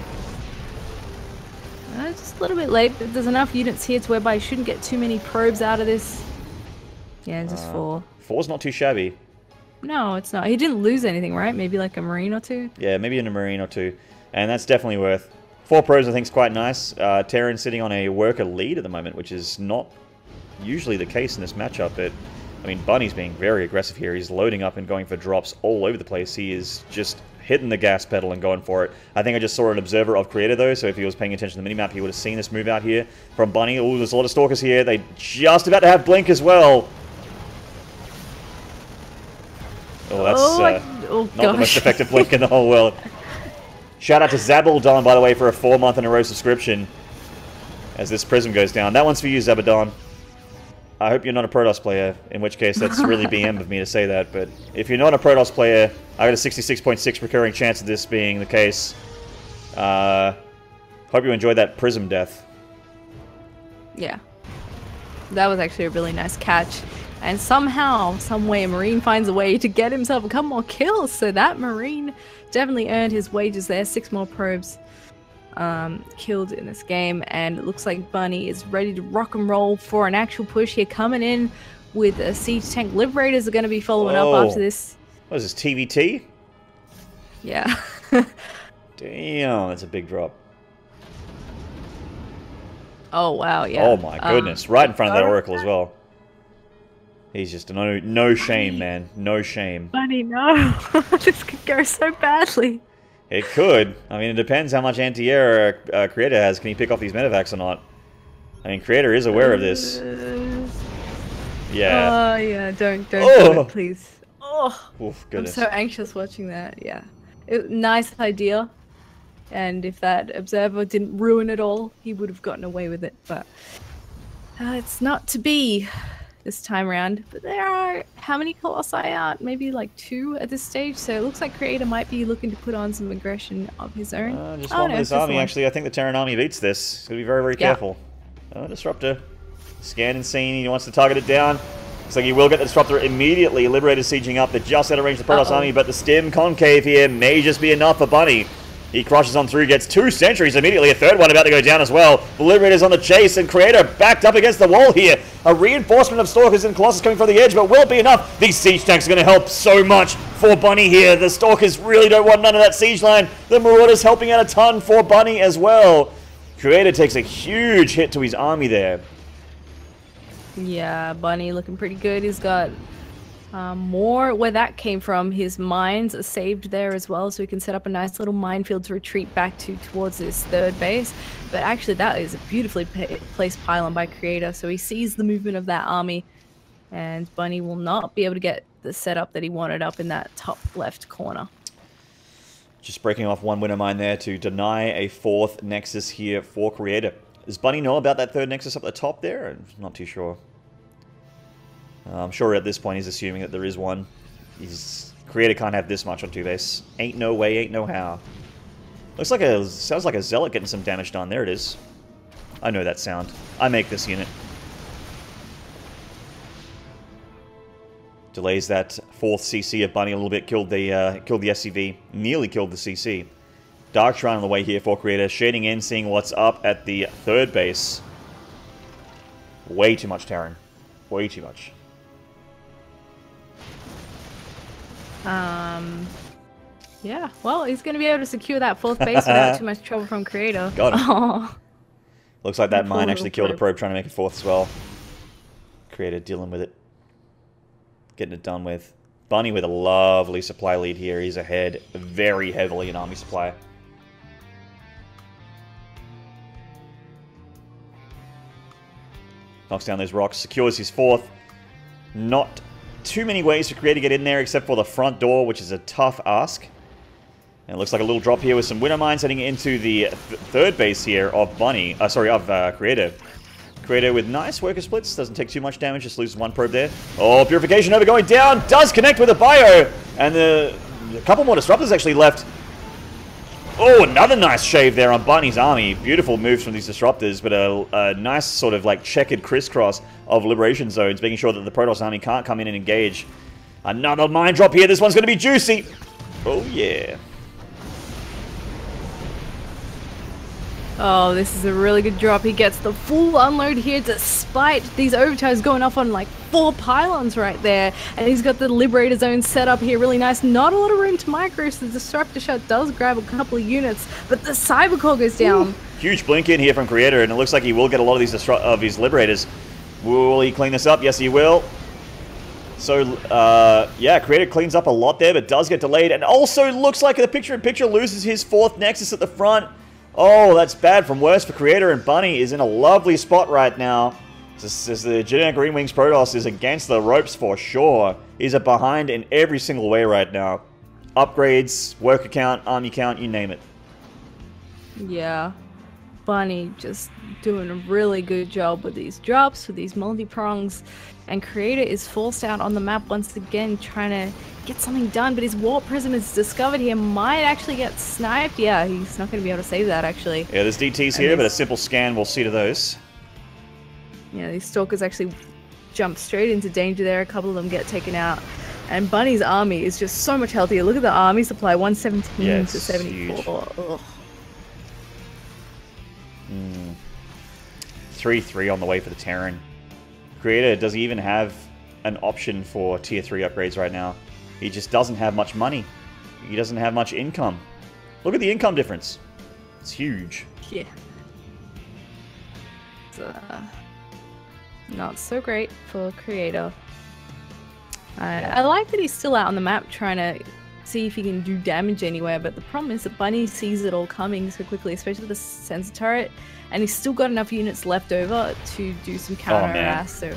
Just a little bit late, but there's enough units here to whereby you shouldn't get too many probes out of this. Yeah, just 4. 4's not too shabby. No, it's not. He didn't lose anything, right? Maybe like a Marine or 2? Yeah, maybe in a Marine or 2. And that's definitely worth. 4 probes I think is quite nice. Terran sitting on a worker lead at the moment, which is not usually the case in this matchup. But I mean, Bunny's being very aggressive here. He's loading up and going for drops all over the place. He is just hitting the gas pedal and going for it. I think I just saw an observer of Creator though, so if he was paying attention to the minimap, he would have seen this move out here from Bunny. Oh, there's a lot of Stalkers here. They just about to have Blink as well. Oh, that's not the most effective Blink in the whole world. Shout out to Zabaldon, by the way, for a 4-month in a row subscription. As this Prism goes down. That one's for you, Zabaldon. I hope you're not a Protoss player, in which case that's really BM of me to say that. But if you're not a Protoss player, I got a 66.6 recurring chance of this being the case. Hope you enjoyed that Prism death. Yeah. That was actually a really nice catch. And somehow, someway, a Marine finds a way to get himself a couple more kills. So that Marine definitely earned his wages there. 6 more probes killed in this game. And it looks like Bunny is ready to rock and roll for an actual push here. Coming in with a Siege Tank. Liberators are going to be following up after this. What is this, TVT? Yeah. Damn, that's a big drop. Oh, wow, yeah. Oh my goodness, right in front of that Oracle as well. He's just no shame, man. No shame. Bunny, no. This could go so badly. It could. I mean, it depends how much anti-air Creator has. Can he pick off these medevacs or not? I mean, Creator is aware of this. Yeah. Oh, yeah. Don't do it, please. Oh, oof, goodness. I'm so anxious watching that. Yeah. Nice idea. And if that observer didn't ruin it all, he would have gotten away with it. But it's not to be this time around. But there are, how many Colossi out? Maybe like 2 at this stage. So it looks like Creator might be looking to put on some aggression of his own. Just one with this army, actually. I think the Terran army beats this. He's going to be very, very careful. Disruptor. Scan and scene. He wants to target it down. So he will get the disruptor immediately. Liberator sieging up. They're just out of range of the Protoss army, but the stim concave here may just be enough for Bunny. He crushes on through, gets 2 sentries immediately. A third one about to go down as well. The Liberator's on the chase, and Creator backed up against the wall here. A reinforcement of Stalkers and Colossus coming from the edge, but will it be enough? These siege tanks are going to help so much for Bunny here. The Stalkers really don't want none of that siege line. The Marauders helping out a ton for Bunny as well. Creator takes a huge hit to his army there. Yeah, Bunny looking pretty good. He's got more where that came from. His mines are saved there as well, so he can set up a nice little minefield to retreat back towards this third base. But actually, that is a beautifully placed pylon by Creator, so he sees the movement of that army, and Bunny will not be able to get the setup that he wanted up in that top left corner. Just breaking off one winner mine there to deny a 4th Nexus here for Creator. Does Bunny know about that 3rd Nexus up the top there? I'm not too sure. I'm sure at this point he's assuming that there is one. Creator can't have this much on 2 base. Ain't no way, ain't no how. Sounds like a Zealot getting some damage done. There it is. I know that sound. I make this unit. Delays that 4th CC of Bunny a little bit. Killed the SCV. Nearly killed the CC. Dark Shrine on the way here for Creator. Shading in, seeing what's up at the 3rd base. Way too much Terran. Way too much. Yeah, well, he's going to be able to secure that 4th base without too much trouble from Creator. Got him. Oh. Looks like that mine actually killed a probe trying to make it 4th as well. Creator dealing with it. Getting it done with. Bunny with a lovely supply lead here. He's ahead very heavily in army supply. Knocks down those rocks. Secures his 4th. Not too many ways for Creator to get in there except for the front door, which is a tough ask. And it looks like a little drop here with some winter mines heading into the 3rd base here of Bunny. Creator. Creator with nice worker splits. Doesn't take too much damage. Just loses 1 probe there. Oh, Purification Nova going down. Does connect with a bio. And a couple more disruptors actually left. Oh, another nice shave there on Bunny's army. Beautiful moves from these disruptors, but a nice sort of like checkered crisscross of liberation zones, making sure that the Protoss army can't come in and engage. Another mine drop here. This one's going to be juicy. Oh, yeah. Oh, this is a really good drop. He gets the full unload here despite these overtimes going off on like 4 pylons right there. And he's got the Liberator Zone set up here really nice. Not a lot of room to micro, so the Disruptor Shot does grab a couple of units, but the Cybercore goes down. Ooh, huge blink in here from Creator, and it looks like he will get a lot of these Liberators. Will he clean this up? Yes, he will. So, yeah, Creator cleans up a lot there, but does get delayed. And also looks like the picture-in-picture loses his 4th Nexus at the front. Oh, that's bad from worse for Creator, and Bunny is in a lovely spot right now. As the Genetic Green Wings Protoss is against the ropes for sure. He's a behind in every single way right now. Upgrades, worker count, army count, you name it. Yeah. Bunny just doing a really good job with these drops, with these multi-prongs. And Creator is forced out on the map once again, trying to get something done. But his Warp Prism is discovered here, might actually get sniped. Yeah, he's not going to be able to save that, actually. Yeah, there's DTs here, but a simple scan will see to those. Yeah, these Stalkers actually jump straight into danger there. A couple of them get taken out. And Bunny's army is just so much healthier. Look at the army supply, 117 to 74. 3-3 on the way for the Terran. Creator doesn't even have an option for tier 3 upgrades right now. He just doesn't have much money. He doesn't have much income. Look at the income difference. It's huge. Yeah. It's not so great for Creator. I like that he's still out on the map trying to see if he can do damage anywhere, but the problem is that Bunny sees it all coming so quickly, especially with the sensor turret, and he's still got enough units left over to do some counter harass. So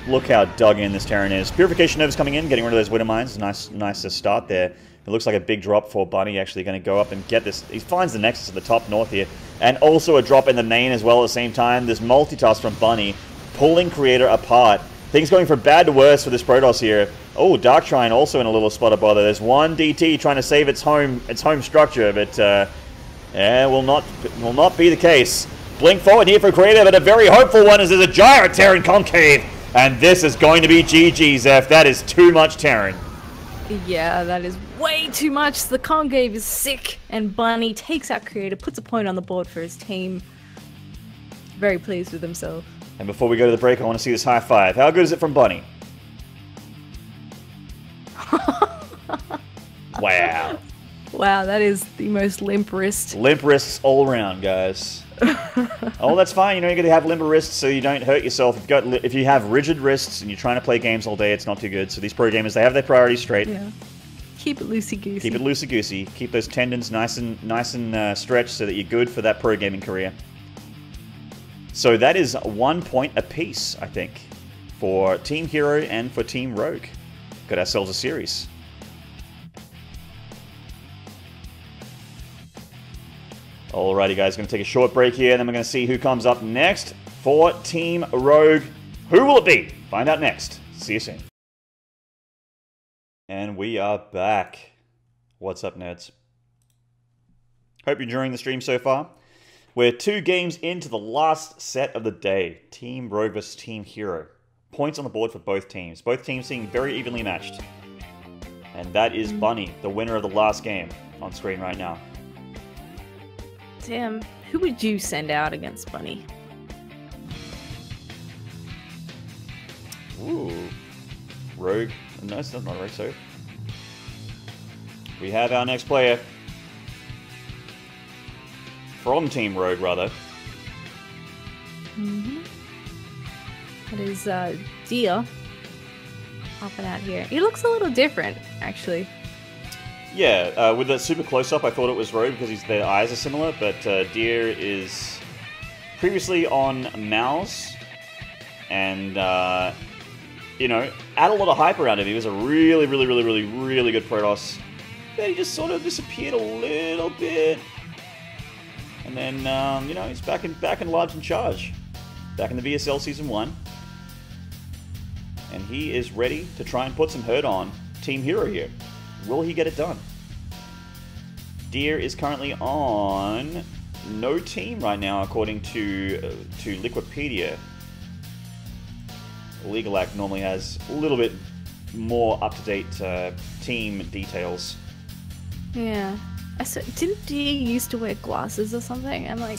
look how dug in this Terran is. Purification Nova's coming in, getting rid of those Widow Mines. Nice to start there. It looks like a big drop for Bunny, actually going to go up and get this. He finds the Nexus at the top north here, and also a drop in the main as well at the same time. This multitask from Bunny, pulling Creator apart. Things going from bad to worse for this Protoss here. Oh, Dark Shrine also in a little spot of bother. There's one DT trying to save its home structure, but yeah, will not be the case. Blink forward here for Creator, but a very hopeful one as there's a Gyro Terran Concave And this is going to be GG, Zeph. That is too much Terran. Yeah, that is way too much. The concave is sick, and Bunny takes out Creator, puts a point on the board for his team. Very pleased with himself. And before we go to the break, I want to see this high five. How good is it from Bunny? Wow. Wow, that is the most limp wrist. Limp wrists all around, guys. Oh, that's fine. You know, you got to have limber wrists so you don't hurt yourself. If you have rigid wrists and you're trying to play games all day, it's not too good. So these pro gamers, they have their priorities straight. Yeah. Keep it loosey-goosey. Keep it loosey-goosey. Keep those tendons nice and stretched so that you're good for that pro gaming career. So that is 1 point apiece, I think, for Team herO and for Team Rogue. Got ourselves a series. Alrighty, guys, going to take a short break here, and then we're going to see who comes up next for Team Rogue. Who will it be? Find out next. See you soon. And we are back. What's up, nerds? Hope you're enjoying the stream so far. We're 2 games into the last set of the day. Team Rogue versus Team herO. Points on the board for both teams. Both teams seem very evenly matched. And that is Bunny, the winner of the last game, on screen right now. Damn, who would you send out against Bunny? Ooh. Rogue. No, it's not Rogue, so. We have our next player. From Team Rogue, rather. Mm-hmm. That is Deer. Popping out here. He looks a little different, actually. Yeah, with that super close-up, I thought it was Rogue because their eyes are similar, but Deer is previously on Mouse, and, you know, add a lot of hype around him. He was a really good Protoss. Then he just sort of disappeared a little bit. And then, you know, he's back in large and charge. Back in the VSL Season 1. And he is ready to try and put some hurt on Team herO here. Will he get it done? Deer is currently on no team right now, according to Liquipedia. Legal Act normally has a little bit more up-to-date team details. Yeah. Didn't Deer used to wear glasses or something? I'm like...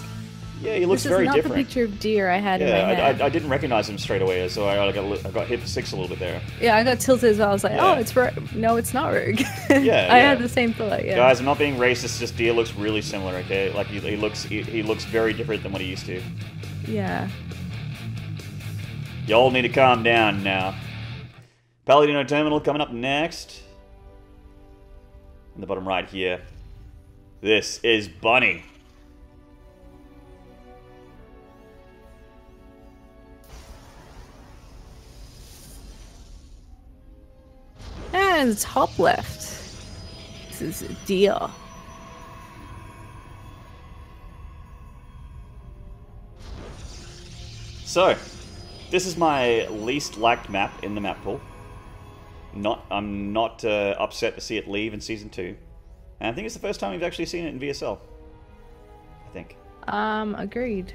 Yeah, he looks very different. This is not the picture of Deer I had in my head. I didn't recognize him straight away, so I got hit for 6 a little bit there. Yeah, I got tilted as well. I was like, yeah. Oh, it's Rogue. No, it's not Rogue. Yeah, I had the same thought, yeah. Guys, I'm not being racist, just Deer looks really similar, okay? Like, he looks very different than what he used to. Yeah. Y'all need to calm down now. Paladino Terminal coming up next. In the bottom right here. This is Bunny. And top left. This is Deer. So, this is my least liked map in the map pool. I'm not upset to see it leave in Season 2. And I think it's the first time we've actually seen it in VSL. I think. Agreed.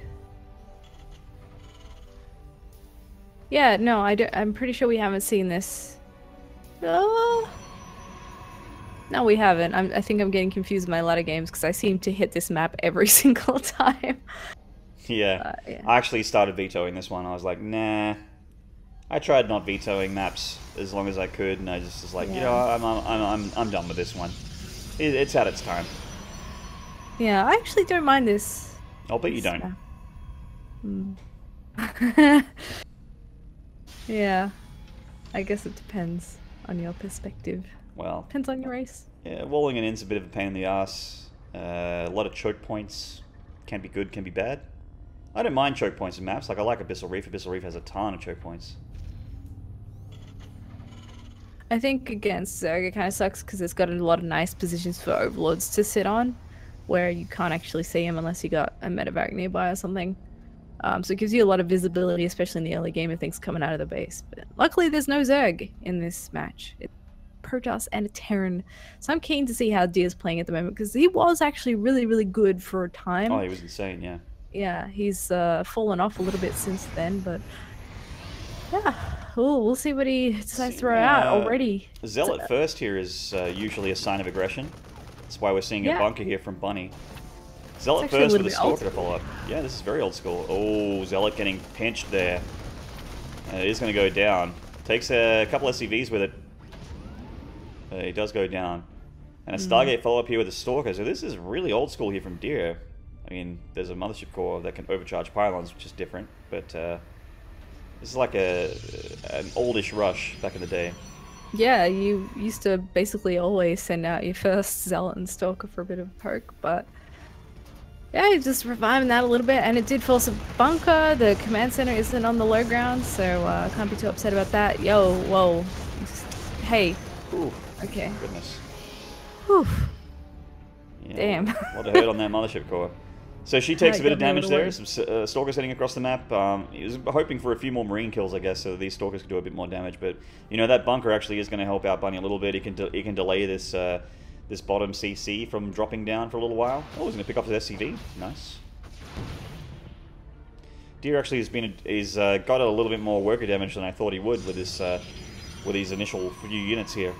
Yeah, no, I'm pretty sure we haven't seen this. No, we haven't. I think I'm getting confused with my ladder games because I seem to hit this map every single time. Yeah. I actually started vetoing this one. I was like, nah. I tried not vetoing maps as long as I could, and I just was like, you know, I'm done with this one. It's had its time. Yeah, I actually don't mind this. I'll bet you don't. Yeah, I guess it depends on your perspective. Well, depends on your race. Yeah, walling it in's a bit of a pain in the ass. A lot of choke points. Can be good, can be bad. I don't mind choke points in maps. Like, I like Abyssal Reef. Abyssal Reef has a ton of choke points. I think against Zerg it kind of sucks because it's got a lot of nice positions for overlords to sit on, where you can't actually see them unless you got a medevac nearby or something. So it gives you a lot of visibility, especially in the early game of things coming out of the base. But luckily there's no Zerg in this match. It's Protoss and a Terran. So I'm keen to see how Deer's playing at the moment, because he was actually really good for a time. Oh, he was insane, yeah. Yeah, he's fallen off a little bit since then, but Yeah. Oh, we'll see what he decides to throw out already. Zealot first here is usually a sign of aggression. That's why we're seeing a bunker here from Bunny. Zealot first with a Stalker to follow up. Yeah, this is very old school. Oh, Zealot getting pinched there. And it is going to go down. Takes a couple SCVs with it. It does go down. And a Stargate follow-up here with a Stalker. So this is really old school here from Deer. I mean, there's a Mothership Core that can overcharge pylons, which is different. But this is like an oldish rush back in the day. Yeah, you used to basically always send out your first Zealot and Stalker for a bit of a poke, but... yeah, just reviving that a little bit, and it did force a bunker. The command center isn't on the low ground, so can't be too upset about that. Yo, whoa. Hey. Ooh. Okay. Goodness. Whew. Yeah, Damn. A lot of hurt on that Mothership Core. So she takes a bit of damage there. Some Stalkers heading across the map. He was hoping for a few more Marine kills, I guess, so these Stalkers could do a bit more damage. But, you know, that bunker actually is going to help out Bunny a little bit. He can delay this this bottom CC from dropping down for a little while. Oh, he's going to pick up his SCV. Nice. Deer actually has got a little bit more worker damage than I thought he would with this with his initial few units here.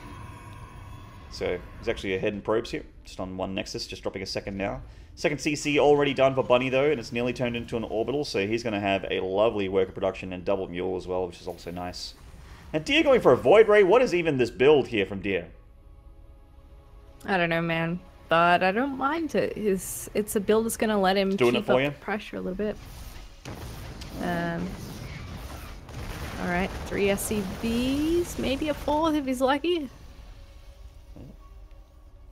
So he's actually ahead in probes here, just on one Nexus, just dropping a second now. Second CC already done for Bunny though, and it's nearly turned into an orbital, so he's going to have a lovely worker production and double mule as well, which is also nice. And Deer going for a Void Ray. What is even this build here from Deer? I don't know, man, but I don't mind it. It's a build that's going to let him keep up the pressure a little bit. Alright, 3 SCVs, maybe a 4th if he's lucky.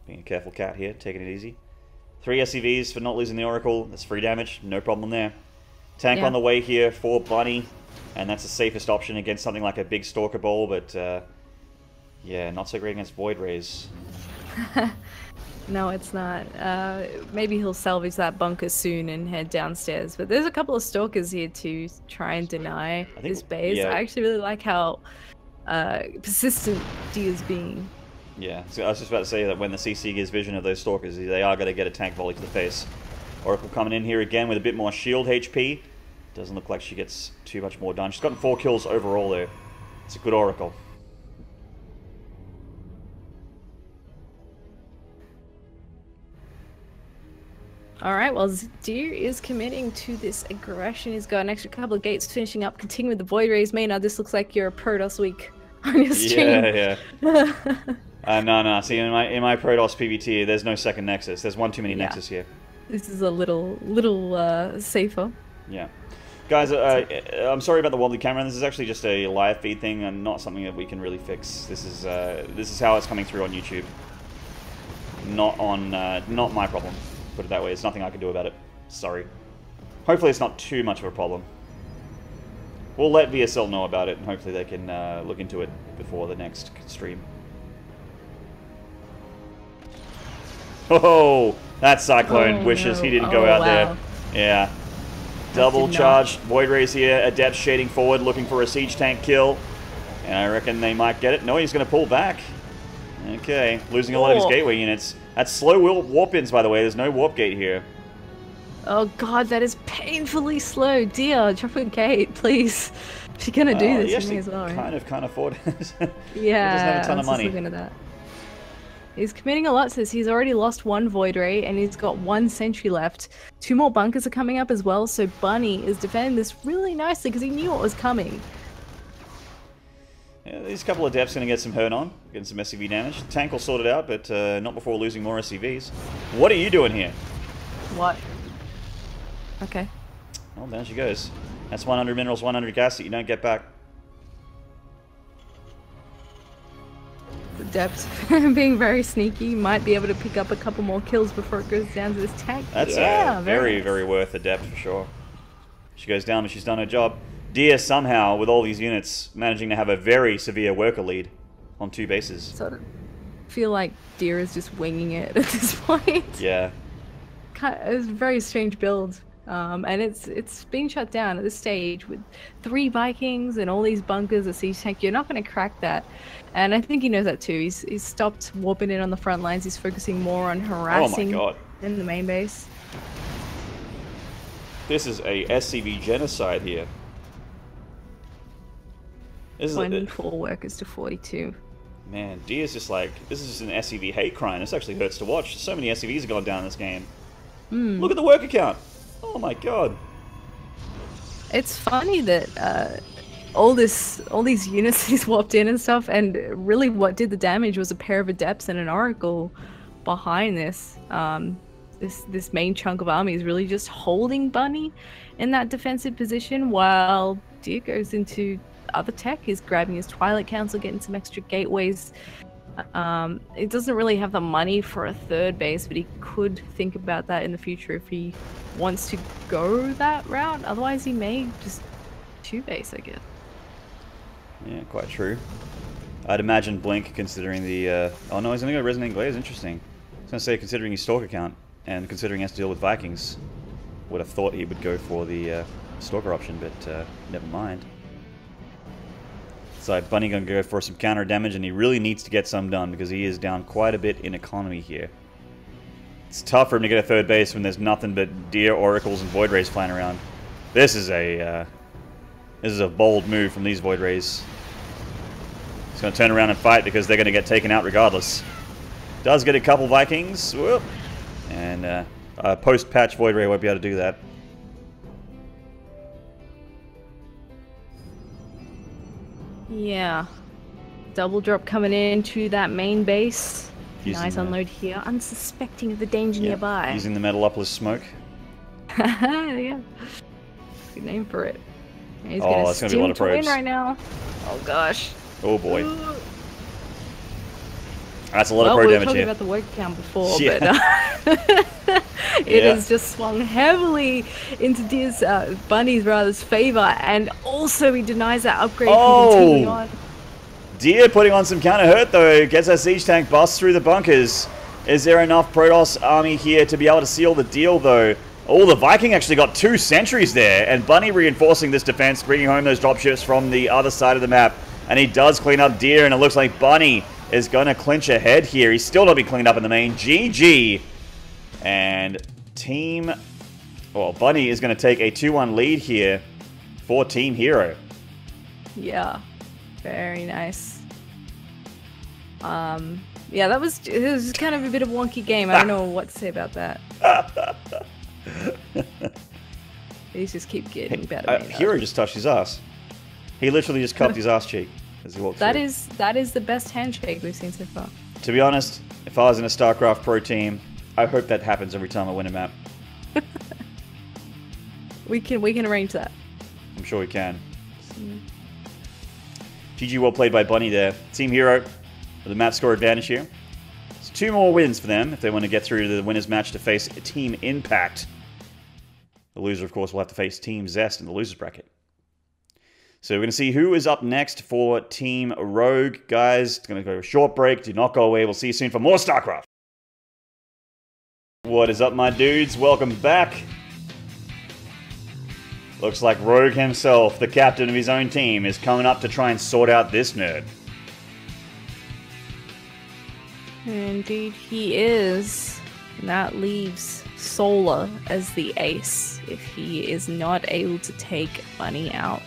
Being a careful cat here, taking it easy. 3 SCVs for not losing the Oracle. That's free damage, no problem there. Tank on the way here for Bunny, and that's the safest option against something like a big Stalker Ball, but yeah, not so great against Void Rays. No, it's not. Maybe he'll salvage that bunker soon and head downstairs. But there's a couple of Stalkers here to try and deny his base. Yeah. I actually really like how persistent Deer's being. Yeah, so I was just about to say that when the CC gives vision of those Stalkers, they are going to get a tank volley to the face. Oracle coming in here again with a bit more shield HP. Doesn't look like she gets too much more done. She's gotten 4 kills overall there. It's a good Oracle. Alright, well, Deer is committing to this aggression. He's got an extra couple of gates finishing up, continuing with the Void Rays. Maynard, this looks like you're a Protoss week on your stream. Yeah. No. See, in my Protoss PvT, there's no second Nexus. There's one too many Nexus here. This is a little safer. Yeah. Guys, I'm sorry about the wobbly camera. This is actually just a live feed thing and not something that we can really fix. This is how it's coming through on YouTube. Not my problem. Put it that way. There's nothing I can do about it. Sorry. Hopefully it's not too much of a problem. We'll let VSL know about it, and hopefully they can look into it before the next stream. Oh, that Cyclone wishes he didn't go out there. Yeah. Double charged Void Rays here. Adept shading forward, looking for a siege tank kill. And I reckon they might get it. No, he's going to pull back. Okay, losing a lot of his gateway units. That's slow warp-ins, by the way. There's no warp gate here. Oh god, that is painfully slow. Dear, drop a gate, please. If you're gonna do this, you may as well, right? Kind of can't afford it. Yeah, he doesn't have a ton of money. Looking at that. He's committing a lot, says he's already lost 1 Void Ray and he's got 1 sentry left. 2 more bunkers are coming up as well, so Bunny is defending this really nicely because he knew what was coming. Yeah, these couple of Adepts going to get some hurt on, getting some SCV damage. Tank will sort it out, but not before losing more SCVs. What are you doing here? What? Okay. Well, there she goes. That's 100 minerals, 100 gas that you don't get back. The Adept being very sneaky, might be able to pick up a couple more kills before it goes down to this tank. That's very, very worth Adept for sure. She goes down, but she's done her job. Deer somehow, with all these units, managing to have a very severe worker lead on 2 bases. Sort of feel like Deer is just winging it at this point. Yeah. It's a very strange build. And it's being shut down at this stage with 3 Vikings and all these bunkers, a siege tank. You're not going to crack that. And I think he knows that too. He's stopped warping in on the front lines. He's focusing more on harassing in the main base. This is a SCV genocide here. This is 24 workers to 42. Man, Dia's just like, this is just an SCV hate crime. This actually hurts to watch. So many SCVs have gone down in this game. Look at the worker count. Oh my god. It's funny that all these units he swapped in and stuff, and really what did the damage was a pair of Adepts and an Oracle behind this. This main chunk of army is really just holding Bunny in that defensive position while Dia goes into other tech. He's grabbing his Twilight Council, getting some extra gateways. It doesn't really have the money for a third base, but he could think about that in the future if he wants to go that route. Otherwise, he may just 2 base, I guess. Yeah, quite true. I'd imagine Blink, considering the... oh no, he's going to go Resonant Glaze. Interesting. I was going to say, considering his Stalker count, and considering he has to deal with Vikings, would have thought he would go for the Stalker option, but never mind. So Bunny going to go for some counter damage, and he really needs to get some done because he is down quite a bit in economy here. It's tough for him to get a third base when there's nothing but Deer, Oracles, and Void Rays flying around. This is a bold move from these Void Rays. He's going to turn around and fight because they're going to get taken out regardless. Does get a couple Vikings, whoop, and post-patch Void Ray won't be able to do that. Yeah. Double drop coming into that main base. Nice Using unload here, unsuspecting of the danger nearby. Using the Metalopolis smoke. Yeah. Good name for it. He's that's going to be a lot of probes. Right now. Oh gosh. Oh boy. That's a lot of pro damage here. We were talking about the work count before, but it has just swung heavily into Dia's, Bunny's rather's favor, and also he denies that upgrade from continuing on. Dia putting on some counter hurt though, gets her siege tank, busts through the bunkers. Is there enough Protoss army here to be able to seal the deal though? Oh, the Viking actually got 2 sentries there, and Bunny reinforcing this defense, bringing home those dropships from the other side of the map, and he does clean up Dia, and it looks like Bunny is going to clinch ahead here. He's still not been cleaned up in the main. GG. And Bunny is going to take a 2-1 lead here for Team herO. Yeah. Very nice. Yeah, it was kind of a bit of a wonky game. I don't know what to say about that. These just keep getting better. herO just touched his ass. He literally just cupped his ass cheek as he walked through. That is the best handshake we've seen so far. To be honest, if I was in a StarCraft Pro team, I hope that happens every time I win a map. We can arrange that. I'm sure we can. GG, well played by Bunny there. Team herO with a map score advantage here. It's 2 more wins for them if they want to get through to the winners match to face Team Impact. The loser, of course, will have to face Team Zest in the losers bracket. So we're going to see who is up next for Team Rogue. Guys, it's going to go a short break. Do not go away. We'll see you soon for more StarCraft. What is up, my dudes? Welcome back. Looks like Rogue himself, the captain of his own team, is coming up to try and sort out this nerd. Indeed, he is. And that leaves Solar as the ace if he is not able to take Bunny out.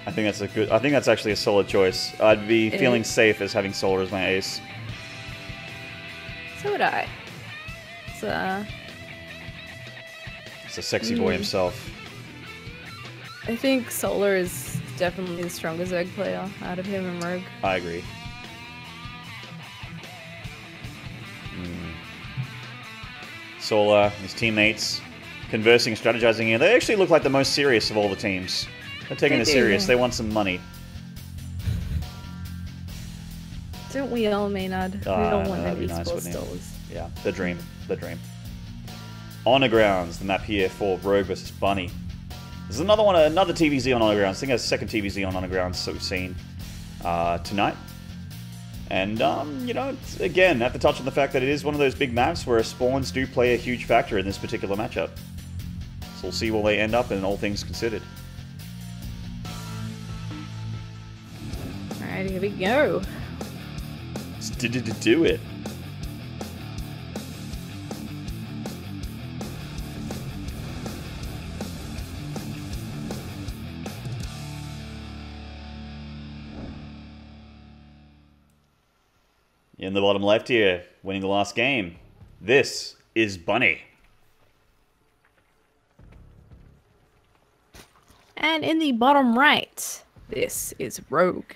I think that's actually a solid choice. I'd be feeling safe as having Solar as my ace. So would I. It's a sexy boy himself. I think Solar is definitely the strongest Zerg player out of him and Rogue. I agree. Solar, his teammates, conversing and strategizing here. They actually look like the most serious of all the teams. They're taking this serious. Yeah. They want some money. Don't we all, Maynard? We don't want any esports dollars. Yeah, the dream. The dream. Honor Grounds, the map here for Rogue versus Bunny. There's another one, another TVZ on Honor Grounds. I think there's a second TVZ on Honor Grounds that we've seen tonight. And, you know, again, have to touch on the fact that it is one of those big maps where spawns do play a huge factor in this particular matchup. So we'll see where they end up in all things considered. Alright, here we go. Let's do it. In the bottom left here, winning the last game. This is Bunny. And in the bottom right, this is Rogue.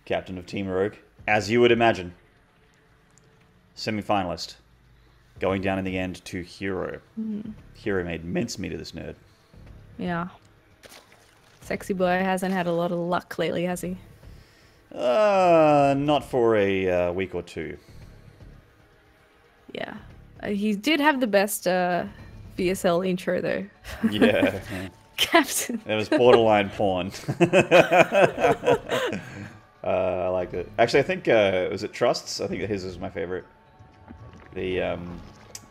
Captain of Team Rogue, as you would imagine. Semi-finalist. Going down in the end to herO. herO made mincemeat of this nerd. Yeah. Sexy boy hasn't had a lot of luck lately, has he? Not for a week or two. Yeah. He did have the best VSL intro, though. Yeah. Captain. It was borderline porn. I liked it. Actually, I think, was it Trusts? I think his is my favorite. The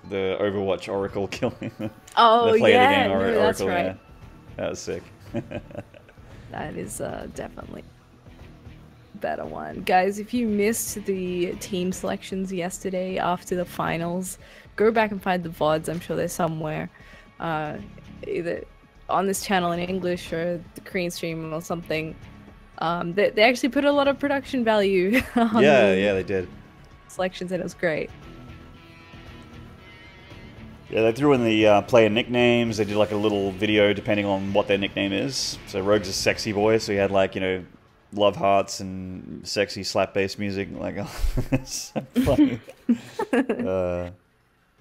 Overwatch Oracle killing Oh, the player yeah, of the game, Oracle, that's right. yeah. That was sick. That is definitely a better one. Guys, if you missed the team selections yesterday after the finals, go back and find the VODs. I'm sure they're somewhere. Either on this channel in English or the Korean stream or something. They actually put a lot of production value on yeah, they did. selections, and it was great. Yeah, they threw in the player nicknames. They did like a little video depending on what their nickname is. So Rogue's a sexy boy, so he had like, you know, love hearts and sexy slap bass music. Like, it's so funny.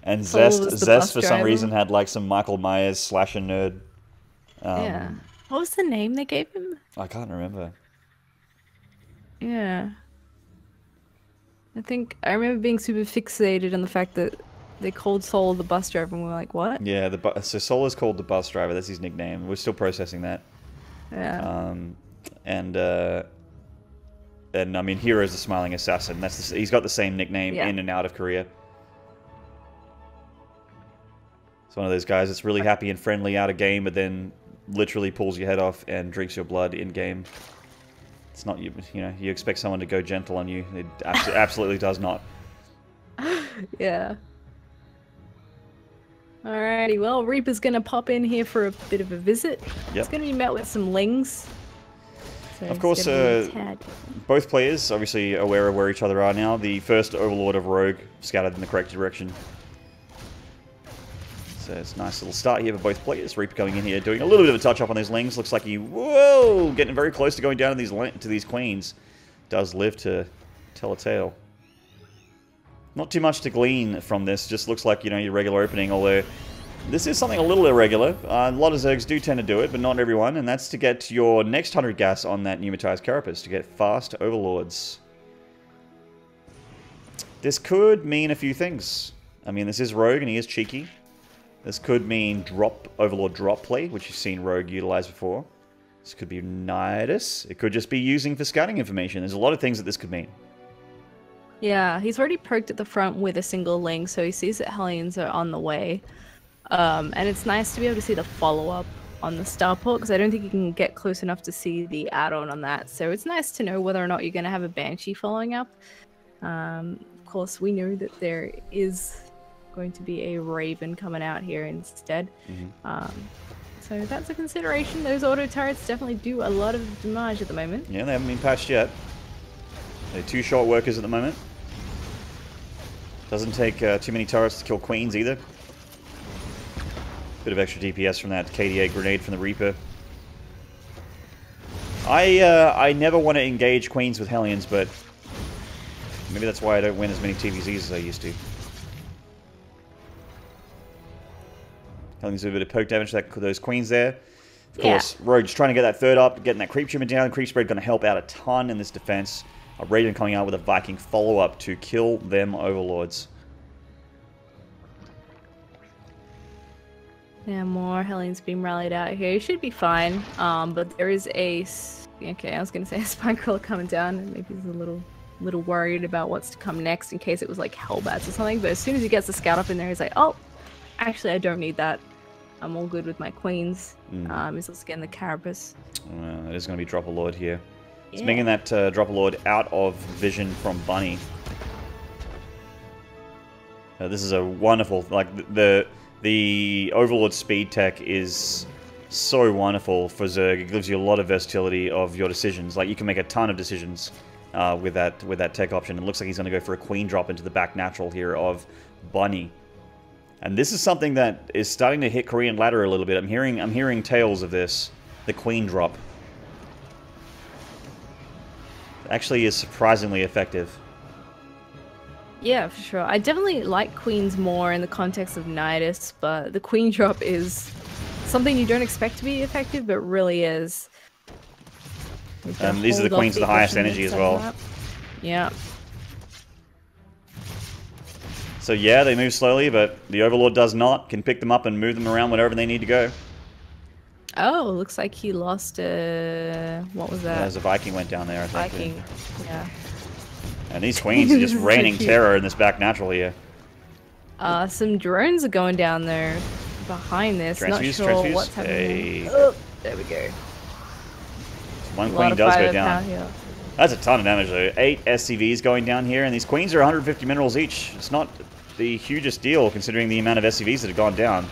And Zest for some reason had like some Michael Myers slasher nerd. Yeah. What was the name they gave him? I can't remember. Yeah. I think I remember being super fixated on the fact that they called Sol the bus driver, and we were like, what? Yeah, so Sol is called the bus driver. That's his nickname. We're still processing that. Yeah. And I mean, herO's the smiling assassin. He's got the same nickname in and out of Korea. It's one of those guys that's really happy and friendly out of game, but then literally pulls your head off and drinks your blood in game. It's not you know, you expect someone to go gentle on you. It absolutely does not. Yeah. Alrighty, well, Reaper's gonna pop in here for a bit of a visit. Yep. It's gonna be met with some lings. So of course, both players obviously aware of where each other are now. The first Overlord of Rogue scattered in the correct direction. So it's a nice little start here for both players. Reaper going in here, doing a little bit of a touch-up on these lings. Looks like he, whoa, getting very close to going down to these queens. Does live to tell a tale. Not too much to glean from this. Just looks like, you know, your regular opening, although this is something a little irregular. A lot of Zergs do tend to do it, but not everyone, and that's to get your next 100 gas on that pneumatized carapace, to get fast Overlords. This could mean a few things. I mean, this is Rogue, and he is cheeky. This could mean Overlord drop play, which you've seen Rogue utilize before. This could be Nidus. It could just be using for scouting information. There's a lot of things that this could mean. Yeah, he's already perked at the front with a single ling, so he sees that Hellions are on the way. And it's nice to be able to see the follow-up on the Starport, because I don't think you can get close enough to see the add-on on that. So it's nice to know whether or not you're going to have a Banshee following up. Of course, we know that there is going to be a Raven coming out here instead. So that's a consideration. Those auto turrets definitely do a lot of damage at the moment. Yeah, they haven't been patched yet. They're 2 short workers at the moment. Doesn't take too many turrets to kill queens either. Bit of extra DPS from that KDA grenade from the Reaper. I never want to engage queens with Hellions, but maybe that's why I don't win as many TVZs as I used to. Hellions do a bit of poke damage to those queens there. Of course, Rogue's trying to get that third up, getting that creep tumor down. Creep spread going to help out a ton in this defense. A Raiden coming out with a Viking follow-up to kill them Overlords. Yeah, more Hellions being rallied out here. It should be fine. But there is a... Okay, I was going to say a Spine Crawler coming down, and maybe he's a little worried about what's to come next in case it was like Hellbats or something. But as soon as he gets the scout up in there, he's like, oh, actually, I don't need that. I'm all good with my queens. He's also getting the carapace. It is going to be Drop a Lord here. It's making that Drop a Lord out of vision from Bunny. This is a wonderful, like, the Overlord speed tech is so wonderful for Zerg. It gives you a lot of versatility of your decisions. Like, you can make a ton of decisions with that tech option. It looks like he's going to go for a queen drop into the back natural here of Bunny. And this is something that is starting to hit Korean ladder a little bit. I'm hearing tales of this, the queen drop. Actually is surprisingly effective. Yeah, for sure. I definitely like queens more in the context of Nidus, but the queen drop is something you don't expect to be effective, but really is. These are the queens with the highest energy as well. Yeah. So yeah, they move slowly, but the Overlord does not. Can pick them up and move them around wherever they need to go. Oh, looks like he lost a... What was that? As a Viking went down there, I think. Viking, yeah. And these queens are just raining terror in this back natural here. Some drones are going down there behind this. Not sure what's happening. Oh, there we go. One queen does go down. That's a ton of damage though. 8 SCVs going down here, and these queens are 150 minerals each. It's not the hugest deal considering the amount of SCVs that have gone down.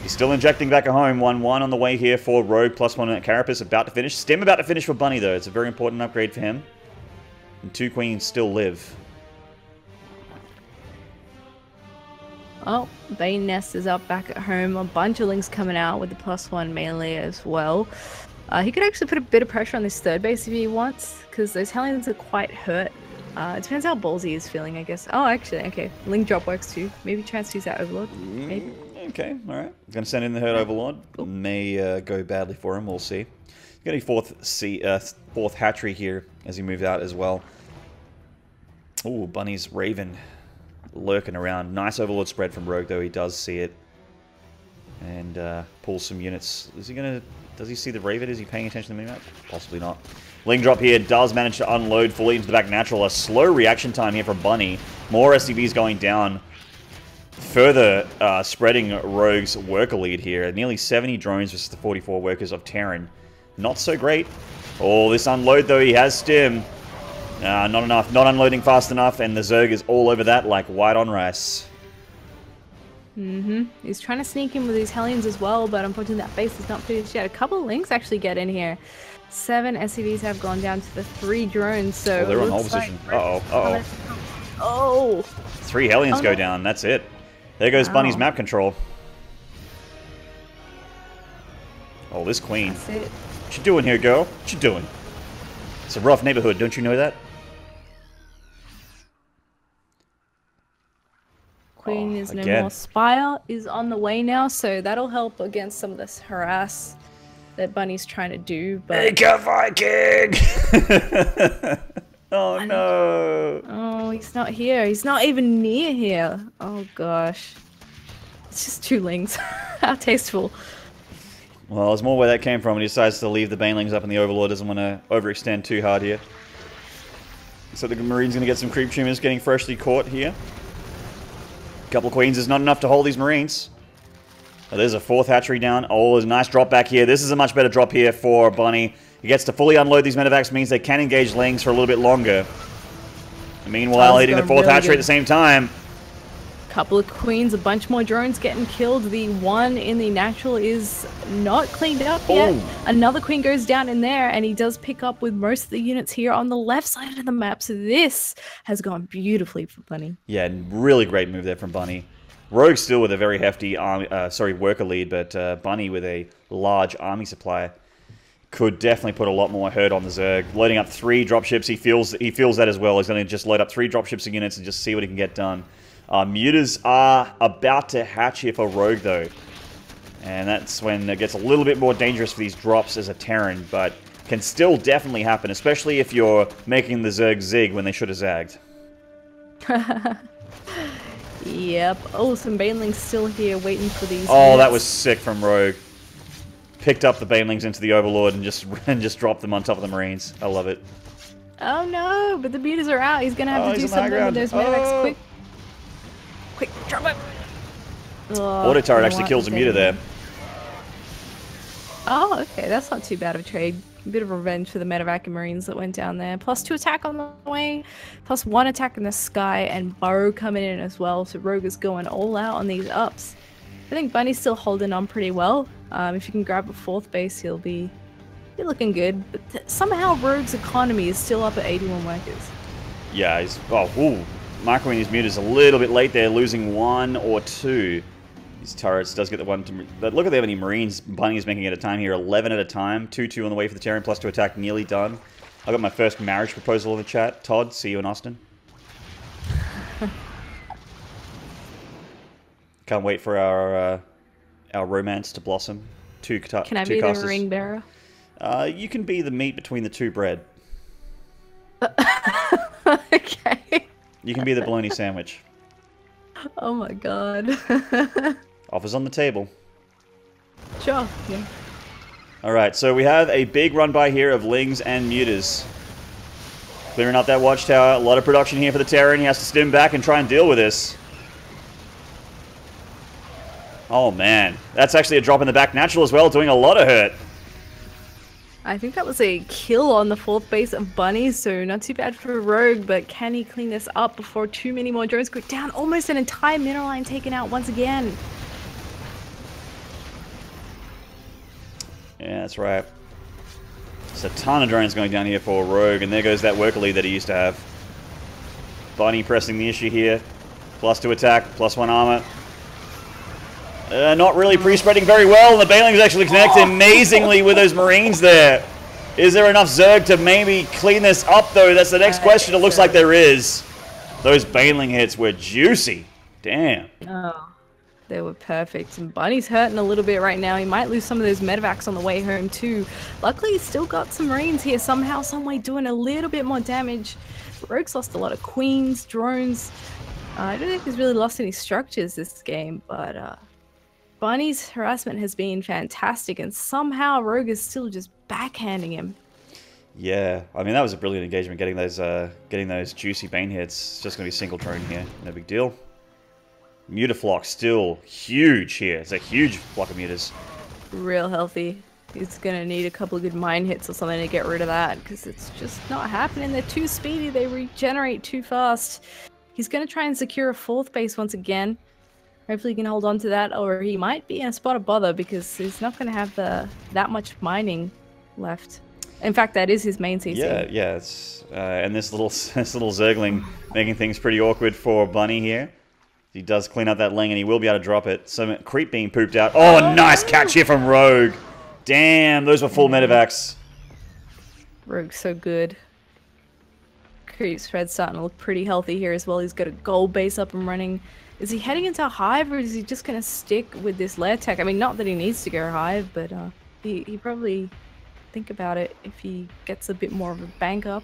He's still injecting back at home. 1-1 on the way here for Rogue, +1 at Carapace, about to finish. Stem about to finish for Bunny though. It's a very important upgrade for him. And 2 queens still live. Oh, Bane Nest is up back at home. A bunch of links coming out with the +1 melee as well. He could actually put a bit of pressure on this third base if he wants, because those Hellions are quite hurt. It depends how ballsy he's feeling, I guess. Oh, actually, okay. Link drop works too. Maybe tries to use that Overlord. Maybe. Okay, alright. Going to send in the herO Overlord. Cool. May go badly for him, we'll see. He's got a fourth hatchery here as he moves out as well. Ooh, Bunny's Raven lurking around. Nice Overlord spread from Rogue, though. He does see it. And pulls some units. Is he going to... Does he see the Raven? Is he paying attention to the minimap? Possibly not. Link drop here does manage to unload fully into the back natural. A slow reaction time here from Bunny. More SCVs going down. Further spreading Rogue's worker lead here. Nearly 70 drones versus the 44 workers of Terran. Not so great. Oh, this unload though, he has stim. Not enough. Not unloading fast enough, and the Zerg is all over that like white on rice. He's trying to sneak in with these Hellions as well, but unfortunately that base is not finished yet. A couple of links actually get in here. 7 SCVs have gone down to the 3 drones, so... Oh, they're on hold position. Uh-oh. Oh! 3 Hellions go down, that's it. There goes Bunny's map control. Oh, this queen. That's it. What you doing here, girl? What you doing? It's a rough neighborhood, don't you know that? Queen is no more. Spire is on the way now, so that'll help against some of this harass that Bunny's trying to do. But Make a Viking! Oh no! Oh, he's not here. He's not even near here. Oh gosh. It's just 2 links. How tasteful. Well, there's more where that came from. He decides to leave the Banelings up, and the Overlord doesn't want to overextend too hard here. So the Marine's going to get some creep tumors getting freshly caught here. Couple queens is not enough to hold these Marines. Oh, there's a 4th hatchery down. Oh, there's a nice drop back here. This is a much better drop here for Bunny. He gets to fully unload these medevacs, means they can engage Lings for a little bit longer. And meanwhile, hitting the 4th hatchery at the same time. Couple of queens, a bunch more drones getting killed. The one in the natural is not cleaned up yet. Another queen goes down in there, and he does pick up with most of the units here on the left side of the map. So this has gone beautifully for Bunny. Yeah, really great move there from Bunny. Rogue still with a very hefty army, worker lead, but Bunny with a large army supply could definitely put a lot more hurt on the Zerg. Loading up 3 dropships, he feels that as well. He's going to just load up 3 dropships of units and just see what he can get done. Mutas are about to hatch here for Rogue, though. And that's when it gets a little bit more dangerous for these drops as a Terran, but can still definitely happen, especially if you're making the Zerg zig when they should have zagged. Yep. Oh, some Banelings still here waiting for these. Oh, that was sick from Rogue. Picked up the Banelings into the Overlord and just dropped them on top of the Marines. I love it. Oh no, but the mutas are out. He's going to have to do something with those medevacs quick. Quick, drop it! Auto turret actually kills a muta there. Oh, okay, that's not too bad of a trade. A bit of revenge for the medevac and Marines that went down there. +2 attack on the way, +1 attack in the sky, and Burrow coming in as well. So Rogue is going all out on these ups. I think Bunny's still holding on pretty well. If you can grab a 4th base, he'll be You're looking good, but somehow Rogue's economy is still up at 81 workers. Yeah, he's... Oh, ooh. Microing his mutas a little bit late there, losing 1 or 2. These turrets does get the one to... But look at how many Marines Bunny is making at a time here. 11 at a time. 2-2 on the way for the Terran, plus 2 attack nearly done. I got my first marriage proposal in the chat. Todd, see you in Austin. Can't wait for our romance to blossom. Can I be the ring bearer? You can be the meat between the two bread. Okay. You can be the bologna sandwich. Oh my god. Offers on the table. Sure, yeah. Alright, so we have a big run by here of Lings and Mutas. Clearing out that watchtower. A lot of production here for the Terran. He has to stim back and try and deal with this. Oh man. That's actually a drop in the back natural as well, doing a lot of hurt. I think that was a kill on the 4th base of Bunny, so not too bad for Rogue, but can he clean this up before too many more drones go down? Almost an entire mineral line taken out once again. Yeah, that's right. There's a ton of drones going down here for Rogue, and there goes that worker lead that he used to have. Bunny pressing the issue here. Plus 2 attack, plus 1 armor. Not really pre-spreading very well, and the Banelings actually connect amazingly with those Marines there. Is there enough Zerg to maybe clean this up, though? That's the next question. It looks like there is. Those Baneling hits were juicy. Damn. Oh, they were perfect. And Bunny's hurting a little bit right now. He might lose some of those medevacs on the way home, too. Luckily, he's still got some Marines here somehow, someway doing a little bit more damage. Rogue's lost a lot of queens, drones. I don't think he's really lost any structures this game, but... Bunny's harassment has been fantastic, and somehow Rogue is still just backhanding him. Yeah, I mean, that was a brilliant engagement, getting those juicy Bane hits. It's just going to be single drone here, no big deal. Mutaflock still huge here. It's a huge flock of mutas. Real healthy. He's going to need a couple of good mine hits or something to get rid of that, because it's just not happening. They're too speedy, they regenerate too fast. He's going to try and secure a 4th base once again. Hopefully he can hold on to that, or he might be in a spot of bother because he's not going to have that much mining left. In fact, that is his main CC. Yeah. It's, and this little Zergling making things pretty awkward for Bunny here. He does clean up that Ling, and he will be able to drop it. Some creep being pooped out. Oh, nice catch here from Rogue. Damn, those were full medevacs. Rogue's so good. Creep spread's starting to look pretty healthy here as well. He's got a gold base up and running. Is he heading into a hive, or is he just going to stick with this lair tech? I mean, not that he needs to go hive, but he probably think about it if he gets a bit more of a bank up.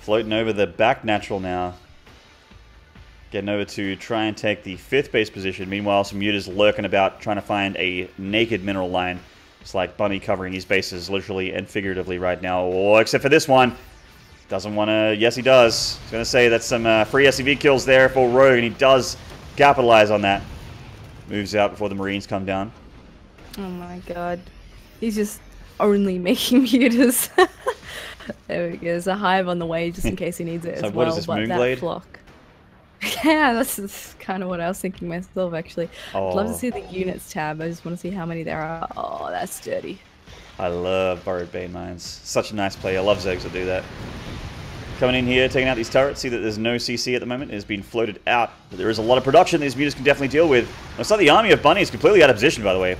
Floating over the back natural now. Getting over to try and take the 5th base position. Meanwhile, some mutas lurking about trying to find a naked mineral line. It's like Bunny covering his bases literally and figuratively right now. Oh, except for this one. Doesn't want to... Yes, he does. I was going to say that's some free SCV kills there for Rogue, and he does capitalize on that. Moves out before the Marines come down. Oh my god. He's just only making mutas. There we go. There's a hive on the way just in case he needs it So as what well. is this, but Moonblade? that flock. Yeah, that's kind of what I was thinking myself, actually. Oh. I'd love to see the units tab. I just want to see how many there are. Oh, that's dirty. I love Burrowed Bane Mines. Such a nice play. I love Zergs that do that. Coming in here, taking out these turrets. See that there's no CC at the moment. It has been floated out. But there is a lot of production these mutas can definitely deal with. Looks like the army of Bunny is completely out of position, by the way.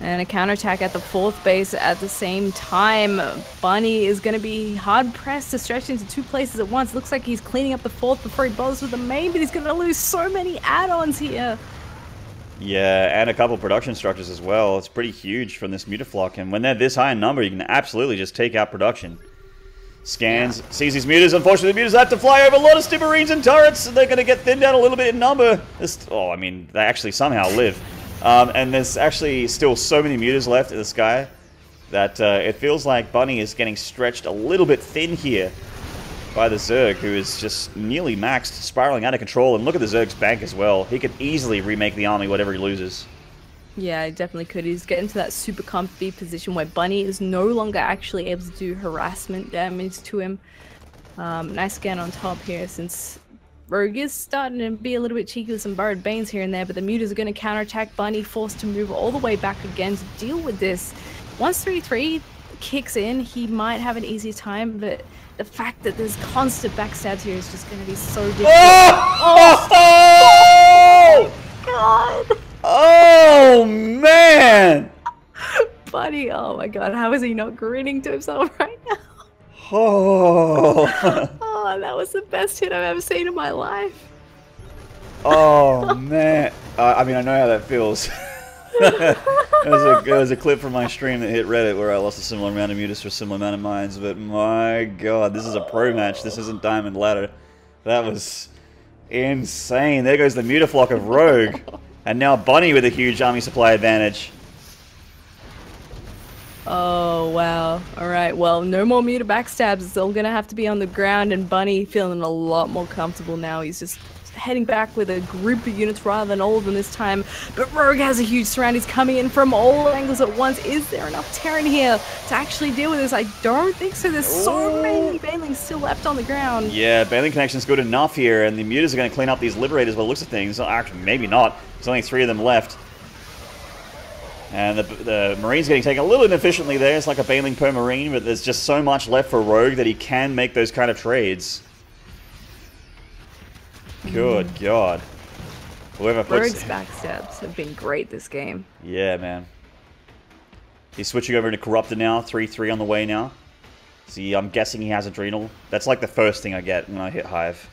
And a counterattack at the 4th base at the same time. Bunny is going to be hard-pressed to stretch into 2 places at once. Looks like he's cleaning up the 4th before he bothers with the main, but he's going to lose so many add-ons here. Yeah, and a couple production structures as well. It's pretty huge from this mutaflock. And when they're this high in number, you can absolutely just take out production. Scans, sees these mutas. Unfortunately, the mutas have to fly over a lot of Stimarines and turrets, and they're going to get thinned down a little bit in number. I mean, they actually somehow live. And there's actually still so many mutas left in the sky that it feels like Bunny is getting stretched a little bit thin here by the Zerg, who is just nearly maxed, spiraling out of control. And look at the Zerg's bank as well. He could easily remake the army whatever he loses. Yeah, he definitely could. He's getting to that super comfy position where Bunny is no longer actually able to do harassment damage to him. Nice scan on top here, since Rogue is starting to be a little bit cheeky with some Burrowed Banes here and there, but the Mutas are going to counterattack. Bunny forced to move all the way back again to deal with this. Once 3-3 kicks in, he might have an easier time, but the fact that there's constant backstabs here is just going to be so difficult. Oh! God! Oh, man! Buddy, oh my god, how is he not grinning to himself right now? Oh! Oh, that was the best hit I've ever seen in my life. Oh, man. I mean, I know how that feels. There was a clip from my stream that hit Reddit where I lost a similar amount of mutas for a similar amount of mines, but my god, this is a pro match. This isn't Diamond Ladder. That was insane. There goes the mutaflock of Rogue. And now Bunny with a huge army supply advantage. Oh, wow. Alright, well, no more muta backstabs. It's all gonna have to be on the ground, and Bunny feeling a lot more comfortable now. He's just heading back with a group of units rather than all of them this time. But Rogue has a huge surround. He's coming in from all angles at once. Is there enough Terran here to actually deal with this? I don't think so. There's so many Banelings still left on the ground. Yeah, Baneling connection's good enough here, and the mutas are going to clean up these Liberators by the looks of things. Actually, maybe not. There's only 3 of them left. And the Marine's getting taken a little inefficiently there. It's like a Baneling per Marine, but there's just so much left for Rogue that he can make those kind of trades. Good God. Whoever puts... Rogue's backstabs have been great this game. Yeah, man. He's switching over into Corruptor now. 3-3 on the way now. See, I'm guessing he has Adrenal. That's like the first thing I get when I hit Hive.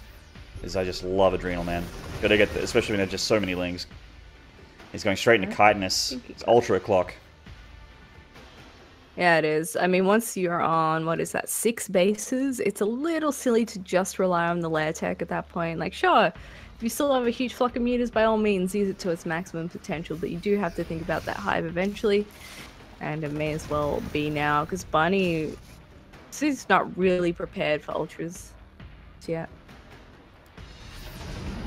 Is I just love Adrenal, man. Gotta get, especially when there's just so many lings. He's going straight into Chitinous. It's Ultra Clock. Yeah, it is. I mean, once you're on, what is that, 6 bases, it's a little silly to just rely on the lair tech at that point. Like, sure, if you still have a huge flock of mutas, by all means, use it to its maximum potential, but you do have to think about that Hive eventually. And it may as well be now, because Bunny, he's not really prepared for Ultras yet.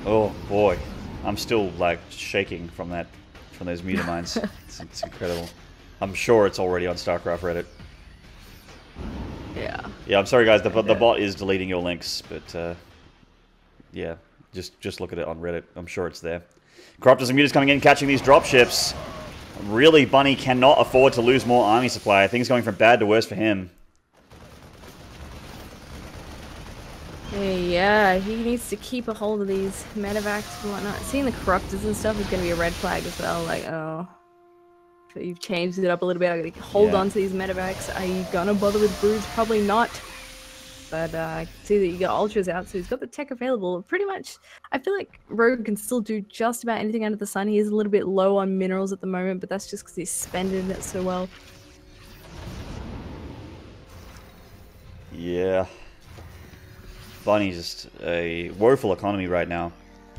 Oh, boy. I'm still, like, shaking from those muta mines. It's incredible. I'm sure it's already on StarCraft Reddit. Yeah. Yeah, I'm sorry, guys. The bot is deleting your links, but yeah, just look at it on Reddit. I'm sure it's there. Corruptors and mutas coming in, catching these dropships. Really, Bunny cannot afford to lose more army supply. Things going from bad to worse for him. Yeah, he needs to keep a hold of these medevacs and whatnot. Seeing the Corruptors and stuff is going to be a red flag as well. Like, oh, so you've changed it up a little bit. I got to hold on to these medevacs. Are you going to bother with Broods? Probably not. But I can see that you got Ultras out, so he's got the tech available. Pretty much, I feel like Rogue can still do just about anything under the sun. He is a little bit low on minerals at the moment, but that's just because he's spending it so well. Yeah. Bunny's just a woeful economy right now.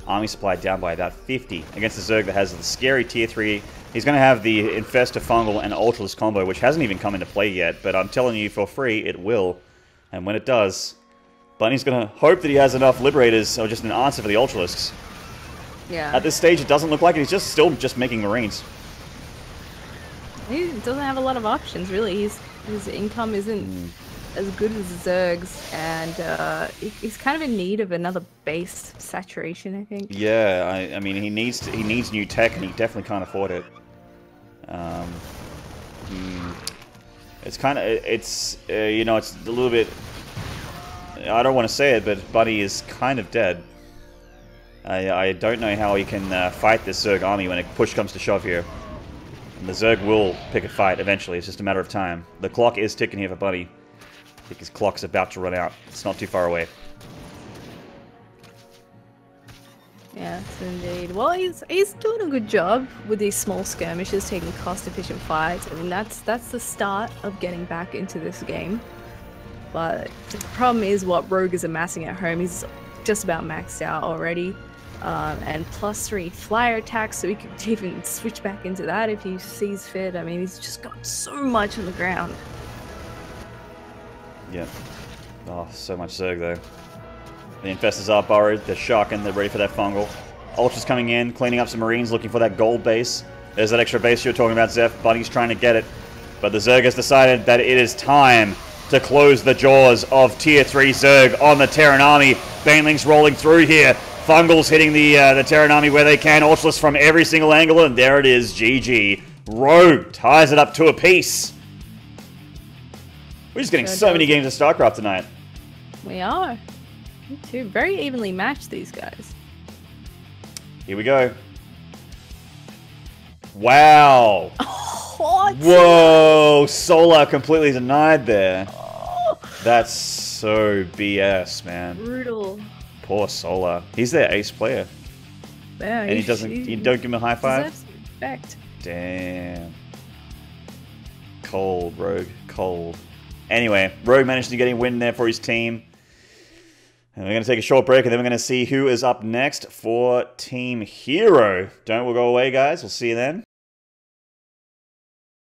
Army supply down by about 50 against the Zerg that has the scary tier 3. He's going to have the Infesta Fungal and Ultraless combo, which hasn't even come into play yet, but I'm telling you for free, it will. And when it does, Bunny's going to hope that he has enough Liberators, or just an answer for the Ultralisks. Yeah. At this stage, it doesn't look like it. He's still just making Marines. He doesn't have a lot of options, really. His income isn't as good as Zerg's, and he's kind of in need of another base saturation, I think. Yeah, I mean, he needs new tech, and he definitely can't afford it. It's kind of, you know, it's a little bit, I don't want to say it, but Bunny is kind of dead. I don't know how he can fight this Zerg army when a push comes to shove here. And the Zerg will pick a fight eventually, it's just a matter of time. The clock is ticking here for Bunny. I think his clock's about to run out. It's not too far away. Yes, indeed. Well, he's doing a good job with these small skirmishes, taking cost-efficient fights. I mean, that's the start of getting back into this game. But the problem is what Rogue is amassing at home. He's just about maxed out already. And +3 flyer attacks, so he could even switch back into that if he sees fit. I mean, he's just got so much on the ground. Yeah. Oh, so much Zerg though. The Infestors are burrowed, they're shocking, they're ready for that Fungal. Ultra's coming in, cleaning up some Marines, looking for that gold base. There's that extra base you're talking about, Zeph. Bunny's trying to get it. But the Zerg has decided that it is time to close the jaws of Tier 3 Zerg on the Terran Army. Banelings rolling through here. Fungals hitting the Terran Army where they can. Orchless from every single angle, and there it is, GG. Rogue ties it up to a piece. We're just getting so many games of StarCraft tonight. We are. Me too. Very evenly matched, these guys. Here we go. Wow. What? Whoa. Solar completely denied there. That's so BS, man. Brutal. Poor Solar. He's their ace player. Yeah, and you don't give him a high five? Deserves respect. Damn. Cold, Rogue. Cold. Anyway, Rogue managed to get a win there for his team. And we're going to take a short break, and then we're going to see who is up next for Team herO. Don't go away, guys. We'll see you then.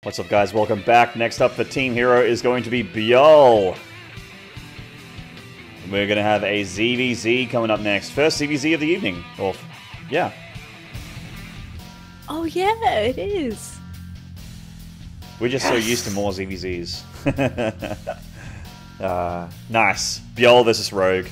What's up, guys? Welcome back. Next up for Team herO is going to be Bjol. We're going to have a ZVZ coming up next. First ZVZ of the evening. Well, yeah. Oh, yeah, it is. We're just so used to more ZVZs. Nice. Bjol versus Rogue.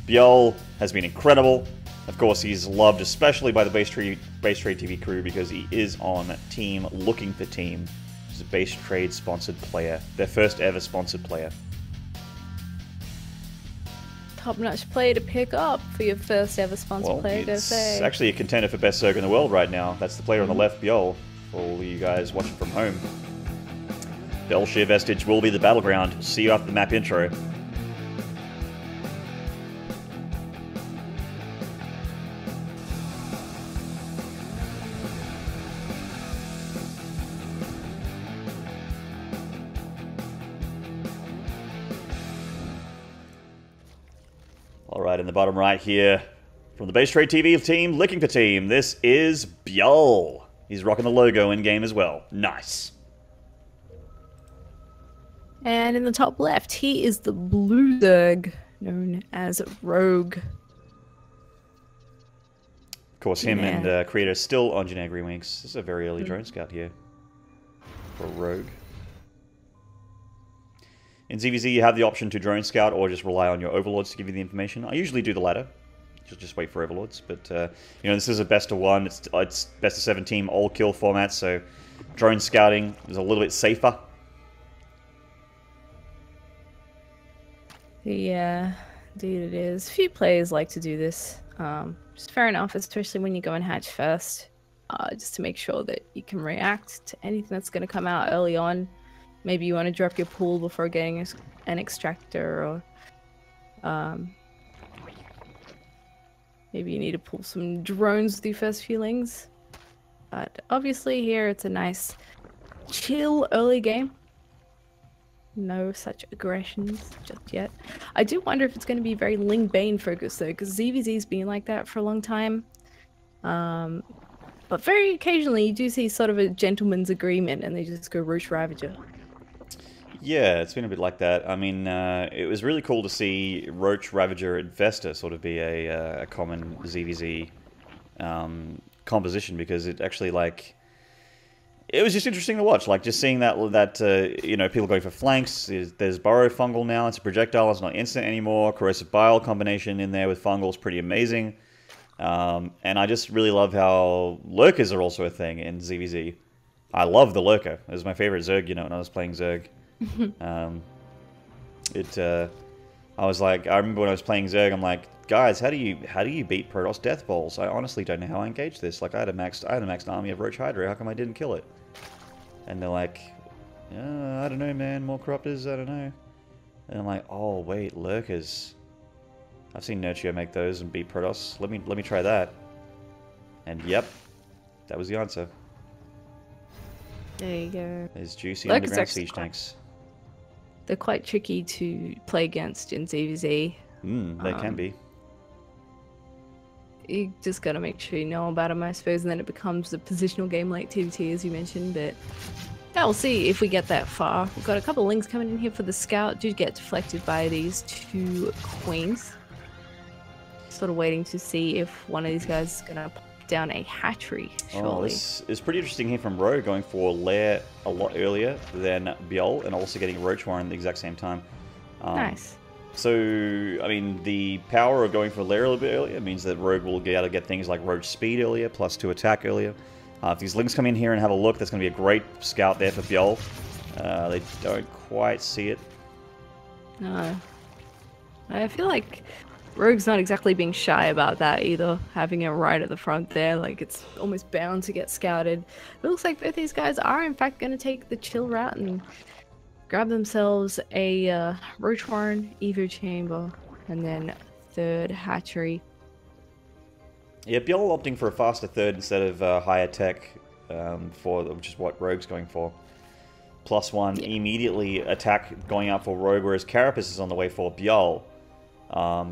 Bjol has been incredible. Of course, he's loved especially by the BaseTradeTV crew because he is on Team Looking for Team, which is a Base Trade sponsored player. Their first ever sponsored player. Top-notch player to pick up for your first ever sponsored player, go say. It's actually a contender for best Zerg in the world right now. That's the player on the left, Bjol, for all you guys watching from home. Belshire Vestige will be the battleground. See you after the map intro. Alright, in the bottom right here, from the BaseTradeTV team, Looking for Team, this is Bjol. He's rocking the logo in-game as well. Nice. And in the top left, he is the blue Zerg, known as Rogue. Of course, him and Creator still on Generic Remix. This is a very early drone scout here for Rogue. In ZVZ, you have the option to drone scout or just rely on your overlords to give you the information. I usually do the latter. Just wait for overlords. But, you know, this is a best of 1. It's best of 7 team, all kill format, so drone scouting is a little bit safer. Yeah, indeed it is. Few players like to do this. Just fair enough, especially when you go and hatch first. Just to make sure that you can react to anything that's going to come out early on. Maybe you want to drop your pool before getting an extractor, or maybe you need to pull some drones with your first few lings. But obviously here it's a nice chill early game. No such aggressions just yet. I do wonder if it's going to be very Ling Bane focused though, because ZVZ's been like that for a long time. But very occasionally you do see sort of a gentleman's agreement and they just go Roach Ravager. Yeah, it's been a bit like that. I mean, it was really cool to see Roach Ravager Investor sort of be a common ZVZ composition, because it actually, like, it was just interesting to watch. Like, just seeing that you know, people going for flanks. There's Burrow Fungal now. It's a projectile. It's not instant anymore. Corrosive Bile combination in there with Fungal is pretty amazing. And I just really love how Lurkers are also a thing in ZVZ. I love the Lurker. It was my favorite Zerg, you know, when I was playing Zerg. I was like, I remember when I was playing Zerg, I'm like, guys, how do you beat Protoss Death Balls? I honestly don't know how I engaged this. Like, I had a maxed army of Roach Hydra. How come I didn't kill it? And they're like, I don't know, man. More corruptors. I don't know. And I'm like, oh wait, Lurkers. I've seen Nurture make those and beat Protoss. Let me try that. And yep, that was the answer. There you go. There's juicy Lurkers underground siege tanks. They're quite tricky to play against in ZVZ. They can be. You just gotta make sure you know about them, I suppose, and then it becomes a positional game like TVT, as you mentioned. But yeah, we'll see if we get that far. We've got a couple of links coming in here for the scout. Do get deflected by these 2 queens. Sort of waiting to see if one of these guys is gonna down a hatchery, surely. Oh, this is pretty interesting here from herO, going for Lair a lot earlier than Biol, and also getting Roach Warren at the exact same time. Nice. So, I mean, the power of going for Lair a little bit earlier means that Rogue will be able to get things like Roach Speed earlier, +2 attack earlier. If these Lings come in here and have a look, that's going to be a great scout there for Biol. They don't quite see it. No. I feel like Rogue's not exactly being shy about that either, having it right at the front there, like it's almost bound to get scouted. It looks like both these guys are in fact going to take the chill route and grab themselves a Roach Warren, Evo Chamber, and then third hatchery. Yeah, Biol opting for a faster third instead of higher tech, which is what Rogue's going for. +1, immediately attack going out for Rogue, whereas Carapace is on the way for Biol.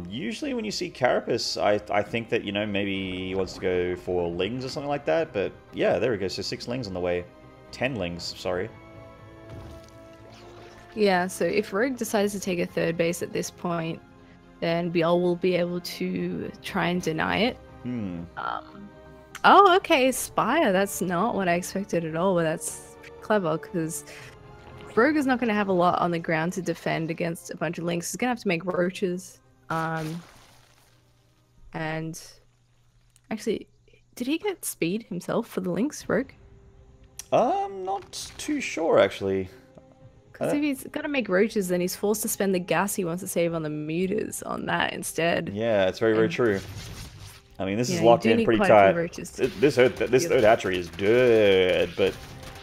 Usually when you see Carapace, I think that, you know, maybe he wants to go for Lings or something like that, but yeah, there we go, so 6 Lings on the way. 10 Lings, sorry. Yeah, so if Rogue decides to take a third base at this point, then Biol will be able to try and deny it. Oh, okay, Spire, that's not what I expected at all, but that's clever, because Rogue is not going to have a lot on the ground to defend against a bunch of Lings. He's going to have to make Roaches. And actually, did he get speed himself for the Lynx, Rogue? Not too sure, actually. Because if he's got to make Roaches, then he's forced to spend the gas he wants to save on the Mutas on that instead. Yeah, it's very, very true. I mean, this is locked in pretty tight. This third hatchery is dead, but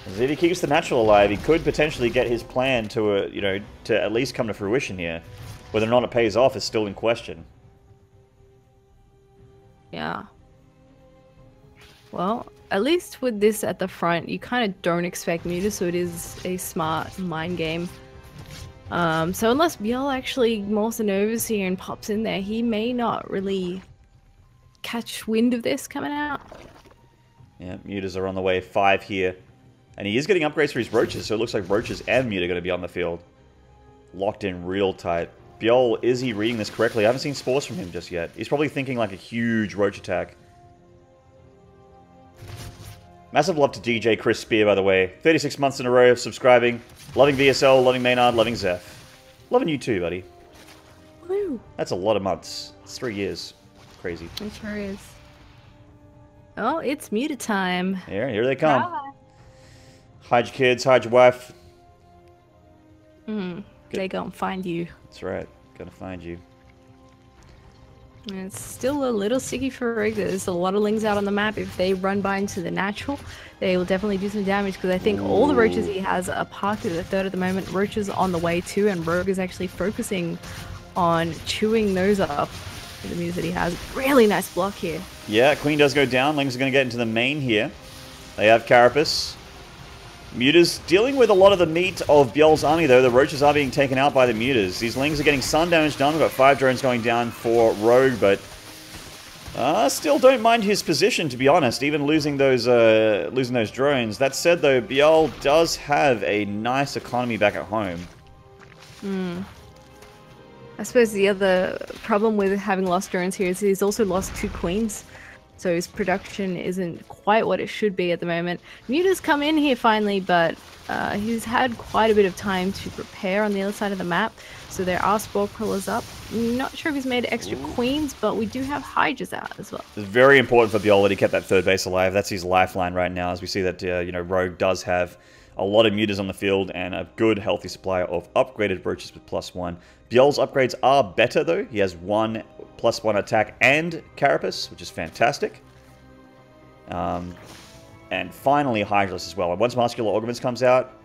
if he keeps the natural alive, he could potentially get his plan to, you know, to at least come to fruition here. Whether or not it pays off is still in question. Yeah. Well, at least with this at the front, you kind of don't expect Muta, so it is a smart mind game. So unless Biol actually morphs an Overseer and pops in there, he may not really catch wind of this coming out. Yeah, Mutas are on the way, 5 here. And he is getting upgrades for his Roaches, so it looks like Roaches and Muta are going to be on the field. Locked in real tight. Biol, is he reading this correctly? I haven't seen spores from him just yet. He's probably thinking like a huge Roach attack. Massive love to DJ Chris Spear, by the way. 36 months in a row of subscribing. Loving VSL, loving Maynard, loving Zeph. Loving you too, buddy. Woo. That's a lot of months. It's 3 years. Crazy. It sure is. Oh, it's Muta time. Here they come. Hi. Hide your kids, hide your wife. They gonna find you. That's right. Gonna find you. It's still a little sticky for Rogue. There's a lot of Lings out on the map. If they run by into the natural, they will definitely do some damage, because I think all the Roaches he has are parked at the third at the moment. Roaches on the way too, and Rogue is actually focusing on chewing those up with the Mutas that he has. Really nice block here. Yeah, Queen does go down. Lings are going to get into the main here. They have Carapace. Mutas dealing with a lot of the meat of Biol's army, though. The Roaches are being taken out by the Mutas. These Lings are getting sun damage done. We've got 5 drones going down for Rogue, but still don't mind his position, to be honest, even losing those drones. That said, though, Biol does have a nice economy back at home. I suppose the other problem with having lost drones here is he's also lost 2 Queens. So his production isn't quite what it should be at the moment. Muta's come in here finally, but he's had quite a bit of time to prepare on the other side of the map. So there are Spore Crawlers up. Not sure if he's made extra Queens, but we do have Hydras out as well. It's very important for Biol that he kept that third base alive. That's his lifeline right now, as we see that you know, Rogue does have a lot of Mutas on the field and a good, healthy supply of upgraded Roaches with +1. Biol's upgrades are better, though. He has 1 +1 attack and Carapace, which is fantastic. And finally, Hydralis as well. And once Muscular Augments comes out,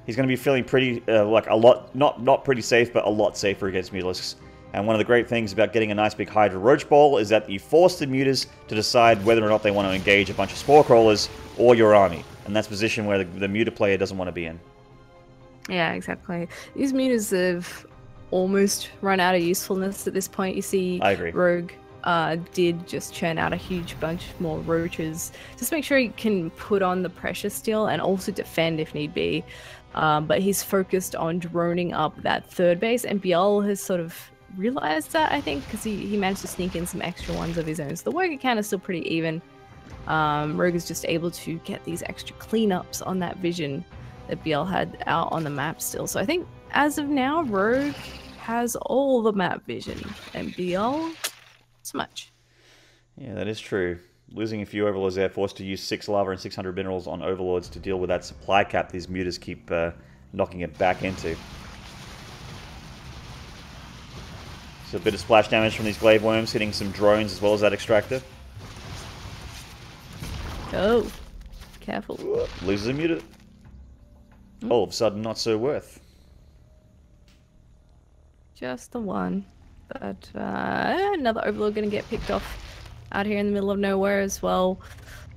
he's going to be feeling pretty, like a lot, not pretty safe, but a lot safer against Mutalisks. And one of the great things about getting a nice big Hydra Roach Ball is that you force the Mutas to decide whether or not they want to engage a bunch of Spore Crawlers or your army. And that's a position where the Muta player doesn't want to be in. Yeah, exactly. These Mutas have almost run out of usefulness at this point. You see, I agree. Rogue did just churn out a huge bunch more Roaches. Just make sure he can put on the pressure still and also defend if need be. But he's focused on droning up that third base, and Biol has sort of realized that, I think, because he managed to sneak in some extra ones of his own. So the worker count is still pretty even. Rogue is just able to get these extra cleanups on that vision that BL had out on the map still. So I think as of now, Rogue has all the map vision, and BL, so much. Yeah, that is true. Losing a few Overlords there, forced to use 6 lava and 600 minerals on Overlords to deal with that supply cap these mutas keep knocking it back into. So a bit of splash damage from these glaive worms, hitting some drones as well as that extractor. Oh, careful. Loses a muta. All of a sudden, not so worth. Just the one. But another Overlord going to get picked off out here in the middle of nowhere as well.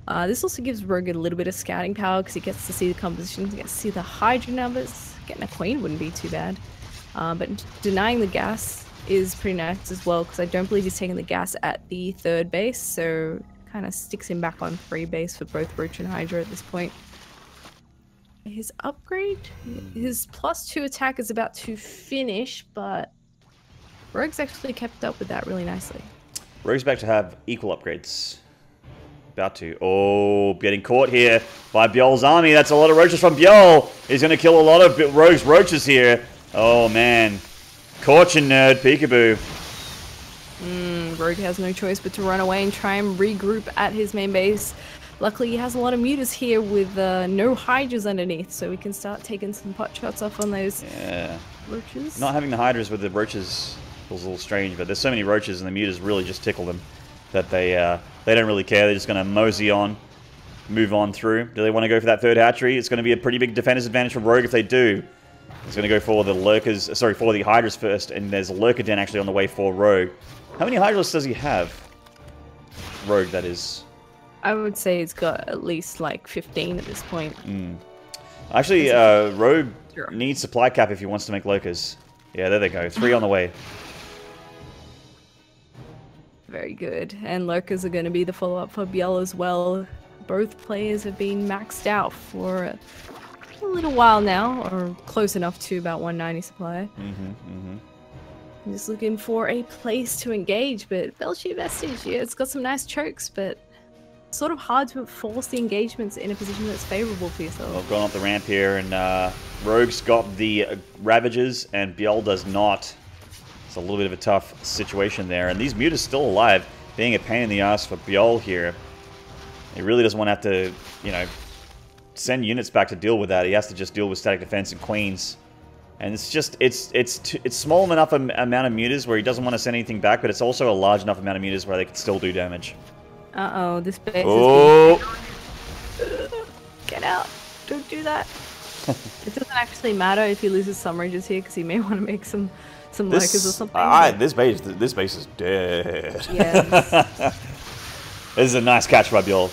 This also gives Rogue a little bit of scouting power because he gets to see the composition, he gets to see the Hydra numbers. Getting a Queen wouldn't be too bad. But denying the gas is pretty nice as well because I don't believe he's taking the gas at the 3rd base, so kind of sticks him back on 3 base for both Roach and Hydra at this point. His upgrade, his +2 attack is about to finish, but Rogue's actually kept up with that really nicely. Rogue's back to have equal upgrades. About to. Oh, getting caught here by Bjol's army. That's a lot of roaches from Bjol. He's going to kill a lot of Rogue's roaches here. Oh, man. Caught you, nerd. Peekaboo. Rogue has no choice but to run away and try and regroup at his main base. Luckily, he has a lot of mutas here with no Hydras underneath, so we can start taking some pot shots off on those roaches. Not having the Hydras with the roaches was a little strange, but there's so many roaches and the mutas really just tickle them that they don't really care. They're just going to mosey on, move on through. Do they want to go for that 3rd hatchery? It's going to be a pretty big defender's advantage for Rogue if they do. He's going to go for the lurkers, sorry, for the Hydras first, and there's a lurker den actually on the way for Rogue. How many Hydras does he have? Rogue, that is. I would say he's got at least like 15 at this point. Actually, Rogue needs supply cap if he wants to make lurkers. Yeah, there they go. 3 on the way. Very good. And lurkers are going to be the follow-up for Biel as well. Both players have been maxed out for a little while now, or close enough to about 190 supply. I'm just looking for a place to engage, but Belshire Vestige, yeah, it's got some nice chokes, but sort of hard to force the engagements in a position that's favorable for yourself. Well, gone off the ramp here, and Rogue's got the Ravagers, and Biel does not. It's a little bit of a tough situation there, and these mutas still alive, being a pain in the ass for Biel here. He really doesn't want to have to, you know, send units back to deal with that. He has to just deal with static defense and queens. And it's just, it's small enough amount of mutas where he doesn't want to send anything back, but it's also a large enough amount of mutas where they can still do damage. Uh-oh, this base is get out. Don't do that. It doesn't actually matter if he loses some rages here, because he may want to make some lurkers or something. This base is dead. Yeah. This is a nice catch by Biel.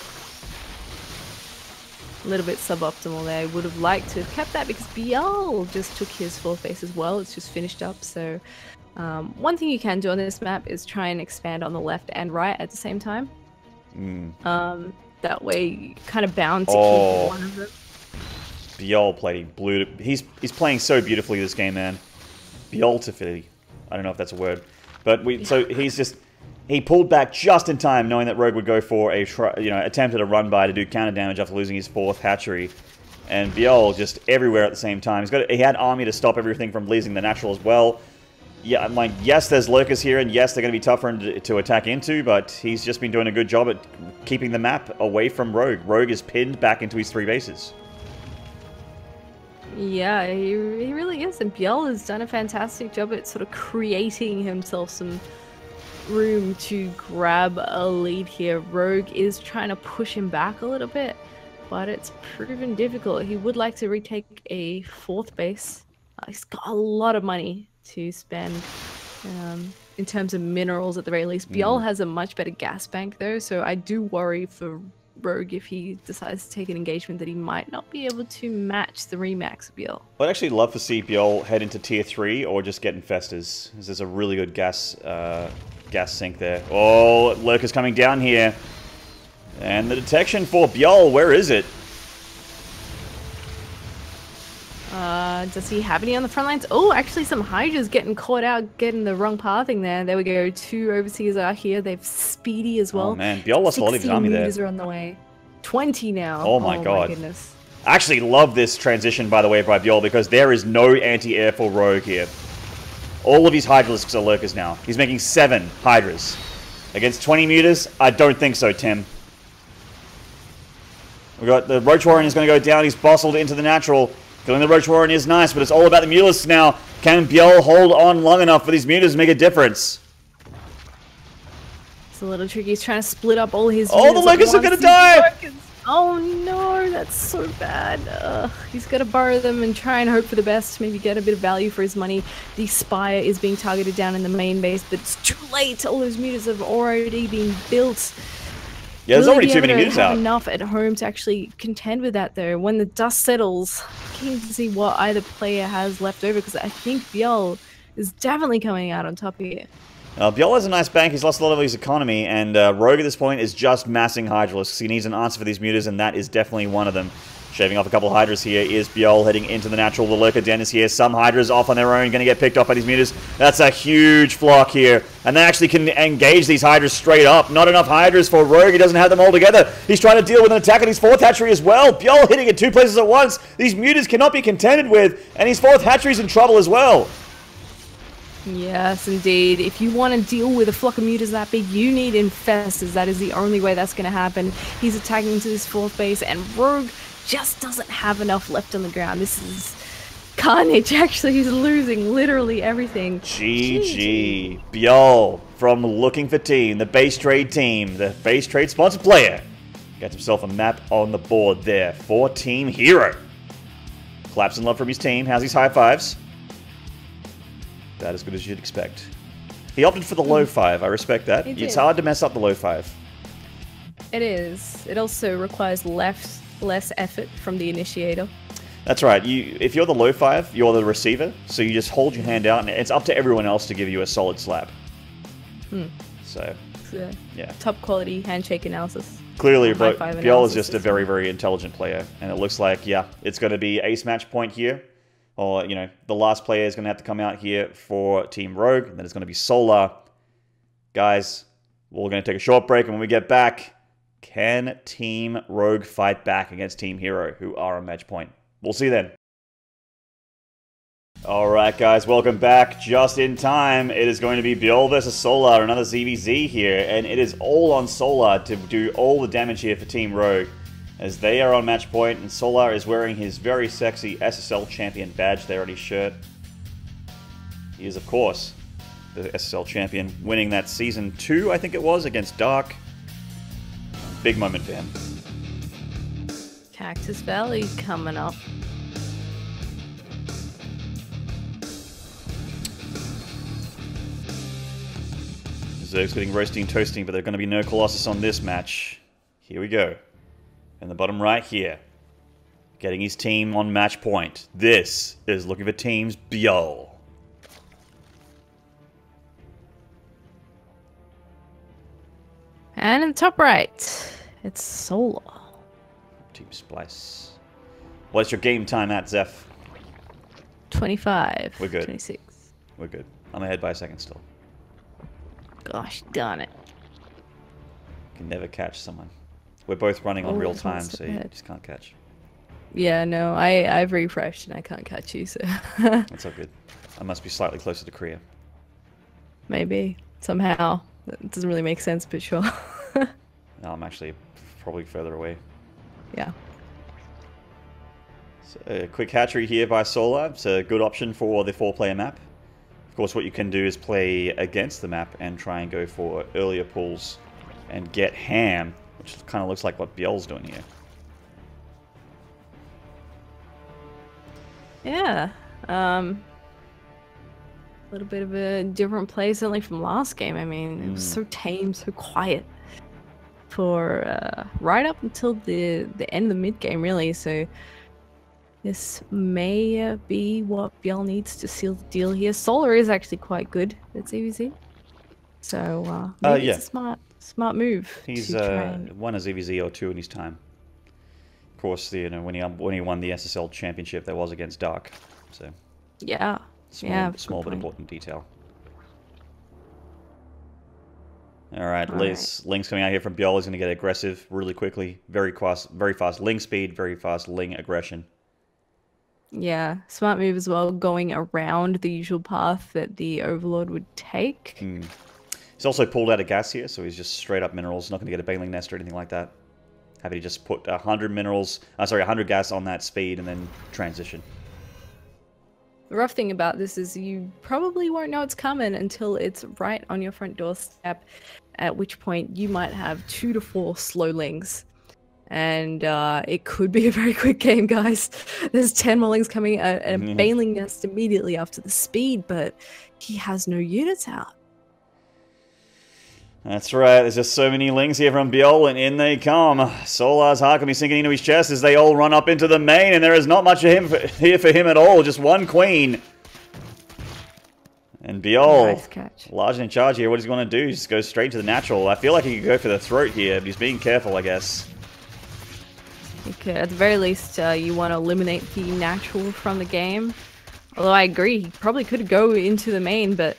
A little bit suboptimal there. I would have liked to have kept that because Biel just took his 4th base as well. It's just finished up. So one thing you can do on this map is try and expand on the left and right at the same time. That way you're kind of bound to keep one of them. Biel playing blue. He's playing so beautifully this game, man. Beautifully. I don't know if that's a word, but so he pulled back just in time, knowing that Rogue would go for a attempted a run by to do counter damage after losing his 4th hatchery, and Biel just everywhere at the same time. He had army to stop everything from losing the natural as well. Yeah, I'm like, yes, there's lurkers here, and yes, they're going to be tougher to attack into, but he's just been doing a good job at keeping the map away from Rogue. Rogue is pinned back into his 3 bases. Yeah, he really is, and Biel has done a fantastic job at sort of creating himself some room to grab a lead here. Rogue is trying to push him back a little bit, but it's proven difficult. He would like to retake a 4th base. He's got a lot of money to spend in terms of minerals at the very least. Biel has a much better gas bank though, so I do worry for Rogue if he decides to take an engagement that he might not be able to match the remax of Biel. I'd actually love to see Biel head into tier 3 or just get infestors. There's a really good gas sink there. Oh, lurker's coming down here. And the detection for Biel, where is it? Does he have any on the front lines? Oh, actually some Hydras getting caught out, getting the wrong pathing there. There we go. 2 Overseers are here. They've Speedy as well. Oh man, Biel lost a lot of his army there. 16 meters are on the way. 20 now. Oh my god. My goodness. I actually love this transition, by the way, by Biel, because there is no anti-air for Rogue here. All of his Hydralisks are lurkers now. He's making 7 Hydras. Against 20 meters? I don't think so, Tim. We got the Roach Warren is going to go down. He's bustled into the natural. Killing the Roach Warren is nice, but it's all about the Mutalisks now. Can Biel hold on long enough for these Mutas to make a difference? It's a little tricky. He's trying to split up all his. Oh, the Lurkers are going to die! Oh no, that's so bad. He's got to borrow them and try and hope for the best. Maybe get a bit of value for his money. The Spire is being targeted down in the main base, but it's too late. All those Mutas have already been built. Yeah, there's already too many Mutas out. Enough at home to actually contend with that, though. When the dust settles, keen to see what either player has left over, because I think Biel is definitely coming out on top here. Biel has a nice bank. He's lost a lot of his economy, and Rogue at this point is just massing Hydralisks. He needs an answer for these Mutas, and that is definitely one of them. Shaving off a couple of Hydras here is Biel heading into the natural. The Lurker Den is here. Some Hydras off on their own, going to get picked off by these Mutas. That's a huge flock here, and they actually can engage these Hydras straight up. Not enough Hydras for Rogue. He doesn't have them all together. He's trying to deal with an attack on his 4th hatchery as well. Biel hitting at 2 places at once. These Mutas cannot be contended with, and his 4th hatchery's in trouble as well. Yes, indeed. If you want to deal with a flock of Mutas that big, you need Infestors. That is the only way that's going to happen. He's attacking into this 4th base, and Rogue just doesn't have enough left on the ground. This is carnage, actually. He's losing literally everything. GG. Biel from Looking for Team, the Base Trade team, the Base Trade sponsored player, gets himself a map on the board there for Team herO. Claps in love from his team. How's his high fives? About as good as you'd expect. He opted for the low 5. I respect that. It's hard to mess up the low 5. It is. It also requires less effort from the initiator. That's right. If you're the low 5, you're the receiver. So you just hold your hand out, and it's up to everyone else to give you a solid slap. So, yeah. Top quality handshake analysis. Clearly, Biel is just a very, very intelligent player. And it looks like, yeah, it's going to be ace match point here. Or, you know, the last player is going to have to come out here for Team Rogue. And then it's going to be Solar. Guys, we're going to take a short break. And when we get back, can Team Rogue fight back against Team herO, who are on match point? We'll see then. Alright, guys, welcome back. Just in time, it is going to be Biel versus Solar, another ZVZ here. And it is all on Solar to do all the damage here for Team Rogue, as they are on match point, and Solar is wearing his very sexy SSL champion badge there on his shirt. He is, of course, the SSL champion, winning that Season 2, I think it was, against Dark. Big moment for him. Cactus Valley coming up. Zerg's getting roasting and toasting, but there's going to be no Colossus on this match. Here we go. In the bottom right here, getting his team on match point. This is Looking for Team's Biel. And in the top right, it's Solar. Team Splice. What's your game time at, Zeph? 25. We're good. 26. We're good. I'm ahead by a second still. Gosh darn it. Can never catch someone. We're both running on real time, so you just can't catch. Yeah, no, I've refreshed and I can't catch you, so... That's all good. I must be slightly closer to Korea. Maybe. Somehow. It doesn't really make sense, but sure. No, I'm actually probably further away. Yeah. So, a quick hatchery here by Solar. It's a good option for the 4-player map. Of course, what you can do is play against the map and try and go for earlier pulls and get ham, which kind of looks like what Biel's doing here. Yeah. A little bit of a different play, certainly from last game. I mean, it was so tame, so quiet for right up until the end of the mid game, really. So this may be what Biel needs to seal the deal here. Solar is actually quite good at ZVZ, so maybe yeah. it's a smart move. He's won a ZVZ or 2 in his time. Of course, you know, when he won the SSL championship, that was against Dark. So Yeah. small but important detail. All right, Link's coming out here from Bjol. He's going to get aggressive really quickly. Very fast Ling speed, very fast Ling aggression. Yeah, smart move as well, going around the usual path that the Overlord would take. He's also pulled out of gas here, so he's just straight up minerals. Not going to get a Baneling Nest or anything like that. Happy to just put 100 minerals, 100 gas on that speed and then transition. The rough thing about this is you probably won't know it's coming until it's right on your front doorstep, at which point you might have 2 to 4 slow Lings. And it could be a very quick game, guys. There's 10 more Lings coming, and a Baneling Nest immediately after the speed, but he has no units out. That's right, there's just so many Lings here from Bjol, and in they come. Solar's heart can be sinking into his chest as they all run up into the main, and there is not much here for him at all, just one Queen. And Bjol, nice catch. Large and in charge here, what he's going to do is just go straight to the natural. I feel like he could go for the throat here, but he's being careful, I guess. Okay, at the very least, you want to eliminate the natural from the game. Although I agree, he probably could go into the main, but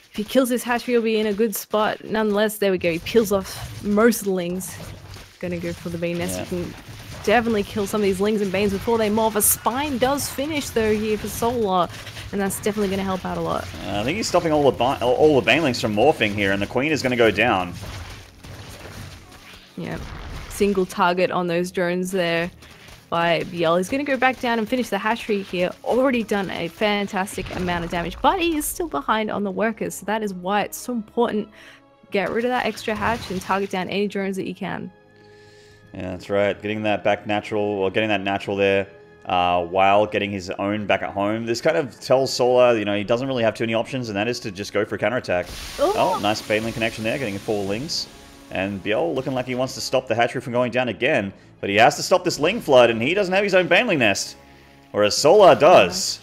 if he kills this hatchery, he'll be in a good spot. Nonetheless, there we go. He peels off most of the Lings. Gonna go for the Bane Nest. Yeah. You can definitely kill some of these Lings and Banes before they morph. A Spine does finish, though, here for Solar, and that's definitely going to help out a lot. I think he's stopping all the Banelings from morphing here, and the Queen is going to go down. Yeah. Single target on those drones there by Bjol. He's going to go back down and finish the hatchery here. Already done a fantastic amount of damage, but he is still behind on the workers. So that is why it's so important. Get rid of that extra hatch and target down any drones that you can. Yeah, that's right. Getting that back natural, or getting that natural there, while getting his own back at home. This kind of tells Solar, you know, he doesn't really have too many options, and that is to just go for a counterattack. Oh, nice Baneling connection there, getting 4 Lings. And Bjol looking like he wants to stop the hatchery from going down again, but he has to stop this Ling flood, and he doesn't have his own Baneling Nest, whereas Solar does.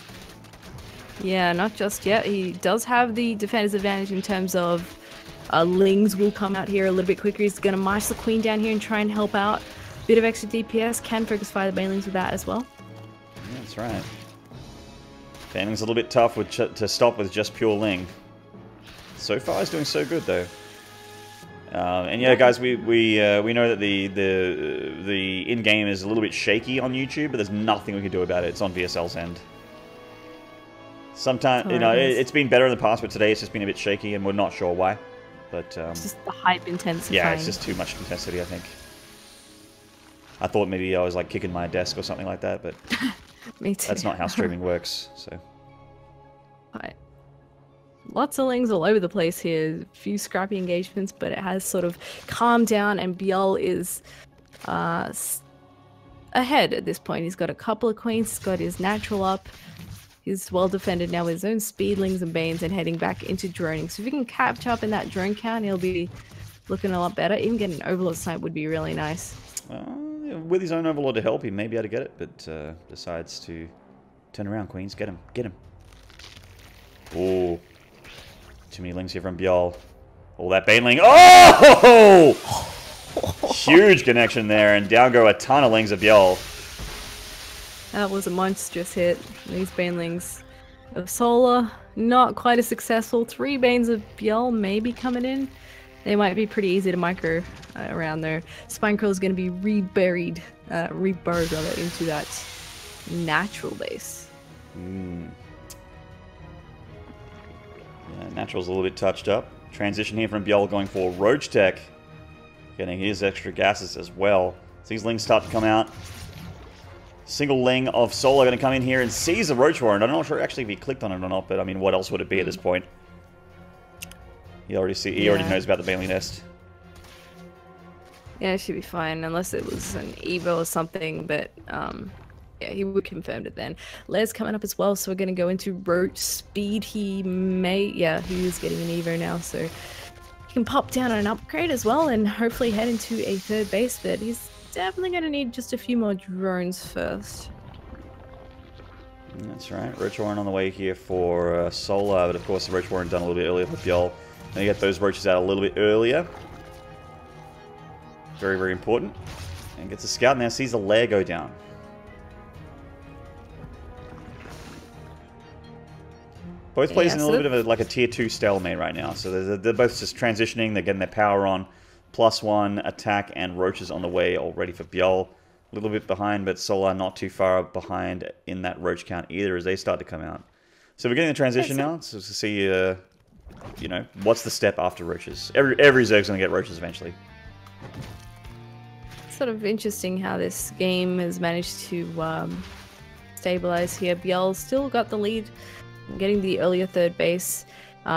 Yeah, not just yet. He does have the defender's advantage in terms of Lings will come out here a little bit quicker. He's going to march the Queen down here and try and help out. Bit of extra DPS, can focus fire the Banelings with that as well. Yeah, that's right. Baneling's a little bit tough to stop with just pure Ling. So far, he's doing so good though. And yeah, guys, we know that the in-game is a little bit shaky on YouTube, but there's nothing we can do about it. It's on VSL's end. Sometimes, you know, it's been better in the past, but today it's just been a bit shaky, and we're not sure why. But it's just the hype intensifying. Yeah, it's just too much intensity, I think. I thought maybe I was like kicking my desk or something like that, but Me too. That's not how streaming works. So. Right. Lots of Lings all over the place here. A few scrappy engagements, but it has sort of calmed down, and Bjol is ahead at this point. He's got a couple of Queens, he's got his natural up. He's well defended now with his own Speedlings and Banes and heading back into droning. So if he can catch up in that drone count, he'll be looking a lot better. Even getting an Overlord snipe would be really nice. With his own Overlord to help, he may be able to get it, but decides to turn around. Queens, get him, get him. Oh, too many Lings here from Bjol. All that Baneling. Oh! Huge connection there, and down go a ton of Lings of Bjol. That was a monstrous hit. These Banelings of Solar, not quite as successful. 3 Banes of Bjol maybe coming in. They might be pretty easy to micro around there. Spinecurl is going to be reburrowed rather into that natural base. Yeah, natural's a little bit touched up. Transition here from Bjol going for Roach Tech. Getting his extra gases as well. So these Lings start to come out. Single Ling of Solar going to come in here and seize the Roach Warren. I'm not sure actually if he clicked on it or not, but I mean, what else would it be at this point? He already knows about the Baneling Nest. Yeah, it should be fine, unless it was an Evo or something, but yeah, he would confirmed it then. Les coming up as well, so we're going to go into Roach Speed. He is getting an Evo now, so he can pop down on an upgrade as well and hopefully head into a 3rd base, but he's definitely going to need just a few more drones first. That's right. Roach Warren on the way here for Solar, but of course the Roach Warren done a little bit earlier for Bjol. Now you get those roaches out a little bit earlier. Very, very important. And gets a scout now, sees the lair go down. Both players Yeah, in a so little bit of like a tier 2 stalemate right now. So they're both just transitioning. They're getting their power on. +1 attack and roaches on the way already for Bjol. A little bit behind, but Solar not too far behind in that roach count either as they start to come out. So we're getting the transition now. So to see, you know, what's the step after roaches. Every Zerg's going to get roaches eventually. Sort of interesting how this game has managed to stabilize here. Bjel's still got the lead, getting the earlier third base.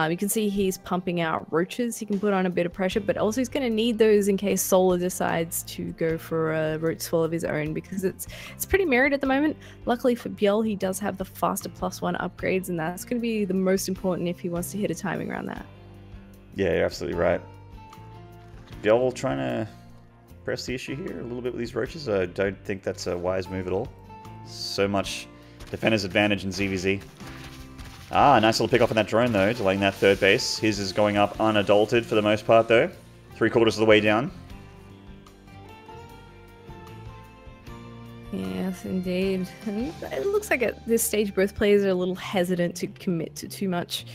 You can see he's pumping out roaches. He can put on a bit of pressure, but also he's going to need those in case Solar decides to go for a roach swell of his own, because it's pretty mirrored at the moment. Luckily for Bjel, he does have the faster +1 upgrades, and that's going to be the most important if he wants to hit a timing around that. Yeah, you're absolutely right. Bjel trying to press the issue here a little bit with these roaches. I don't think that's a wise move at all. So much defender's advantage in ZVZ. Ah, nice little pick off on that drone, though, delaying that third base. His is going up unadulterated for the most part, though. 3/4 of the way down. Yes, indeed. And it looks like at this stage both players are a little hesitant to commit to too much.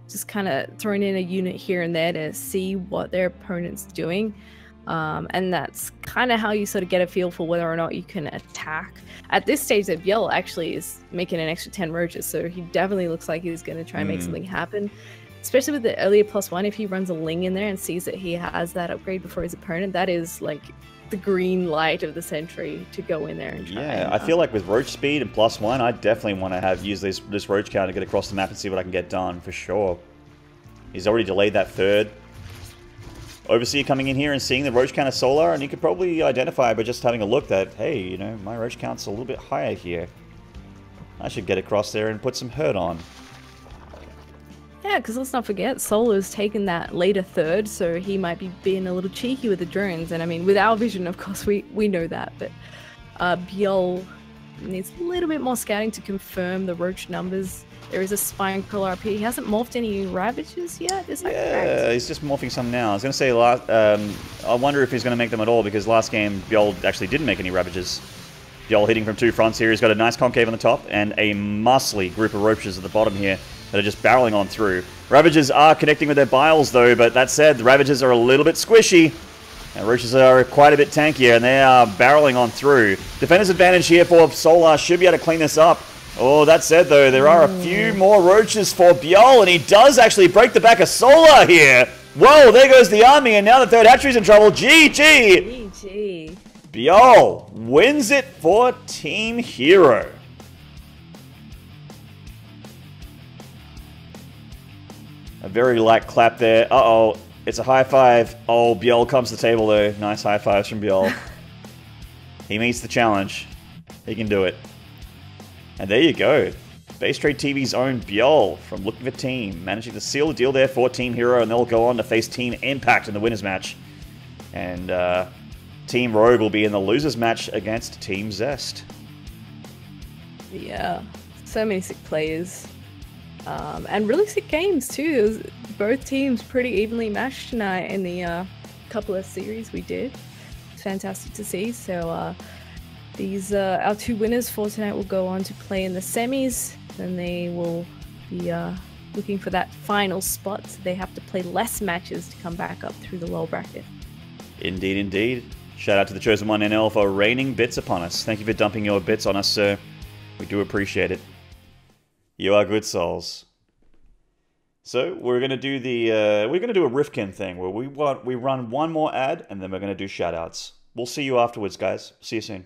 Just kind of throwing in a unit here and there to see what their opponent's doing. And that's kind of how you sort of get a feel for whether or not you can attack. At this stage, that Bjel actually is making an extra 10 roaches, so he definitely looks like he's going to try and make something happen. Especially with the earlier +1, if he runs a Ling in there and sees that he has that upgrade before his opponent, that is like the green light of the century to go in there and try. Yeah, I feel like with roach speed and +1, I definitely want to use this roach count to get across the map and see what I can get done, for sure. He's already delayed that third. Overseer coming in here and seeing the roach count of Solar, and you could probably identify by just having a look that, hey, you know, my roach count's a little bit higher here. I should get across there and put some hurt on. Yeah, because let's not forget, Solar's taken that later third, so he might be being a little cheeky with the drones. And I mean, with our vision, of course, we know that, but Bjel needs a little bit more scouting to confirm the roach numbers. There is a spine crawler up here. He hasn't morphed any Ravages yet, is that correct? He's just morphing some now. I was going to say, I wonder if he's going to make them at all, because last game, Bjol actually didn't make any Ravages. Bjol hitting from 2 fronts here. He's got a nice concave on the top, and a muscly group of roaches at the bottom here that are just barreling on through. Ravages are connecting with their biles, though, but that said, the Ravages are a little bit squishy. And roaches are quite a bit tankier, and they are barreling on through. Defender's advantage here for Solar. Should be able to clean this up. Oh, that said, though, there are a few more roaches for Bjol, and he does actually break the back of Solar here. Whoa, there goes the army, and now the third hatchery's in trouble. GG! GG. Bjol wins it for Team herO. A very light clap there. Uh-oh, it's a high five. Oh, Bjol comes to the table, though. Nice high fives from Bjol. He meets the challenge. He can do it. And there you go. BaseTradeTV's own Bjol from Looking for Team, managing to seal the deal there for Team herO, and they'll go on to face Team Impact in the winners match. And Team Rogue will be in the losers match against Team Zest. Yeah, so many sick players. And really sick games too. Both teams pretty evenly matched tonight in the couple of series we did. It's fantastic to see. So these our 2 winners for tonight will go on to play in the semis, and they will be looking for that final spot. So they have to play less matches to come back up through the lower bracket. Indeed, indeed. Shout out to the Chosen One NL for raining bits upon us. Thank you for dumping your bits on us, sir. We do appreciate it. You are good souls. So we're gonna do the a Rifkin thing where we run one more ad, and then we're gonna do shout outs. We'll see you afterwards, guys. See you soon.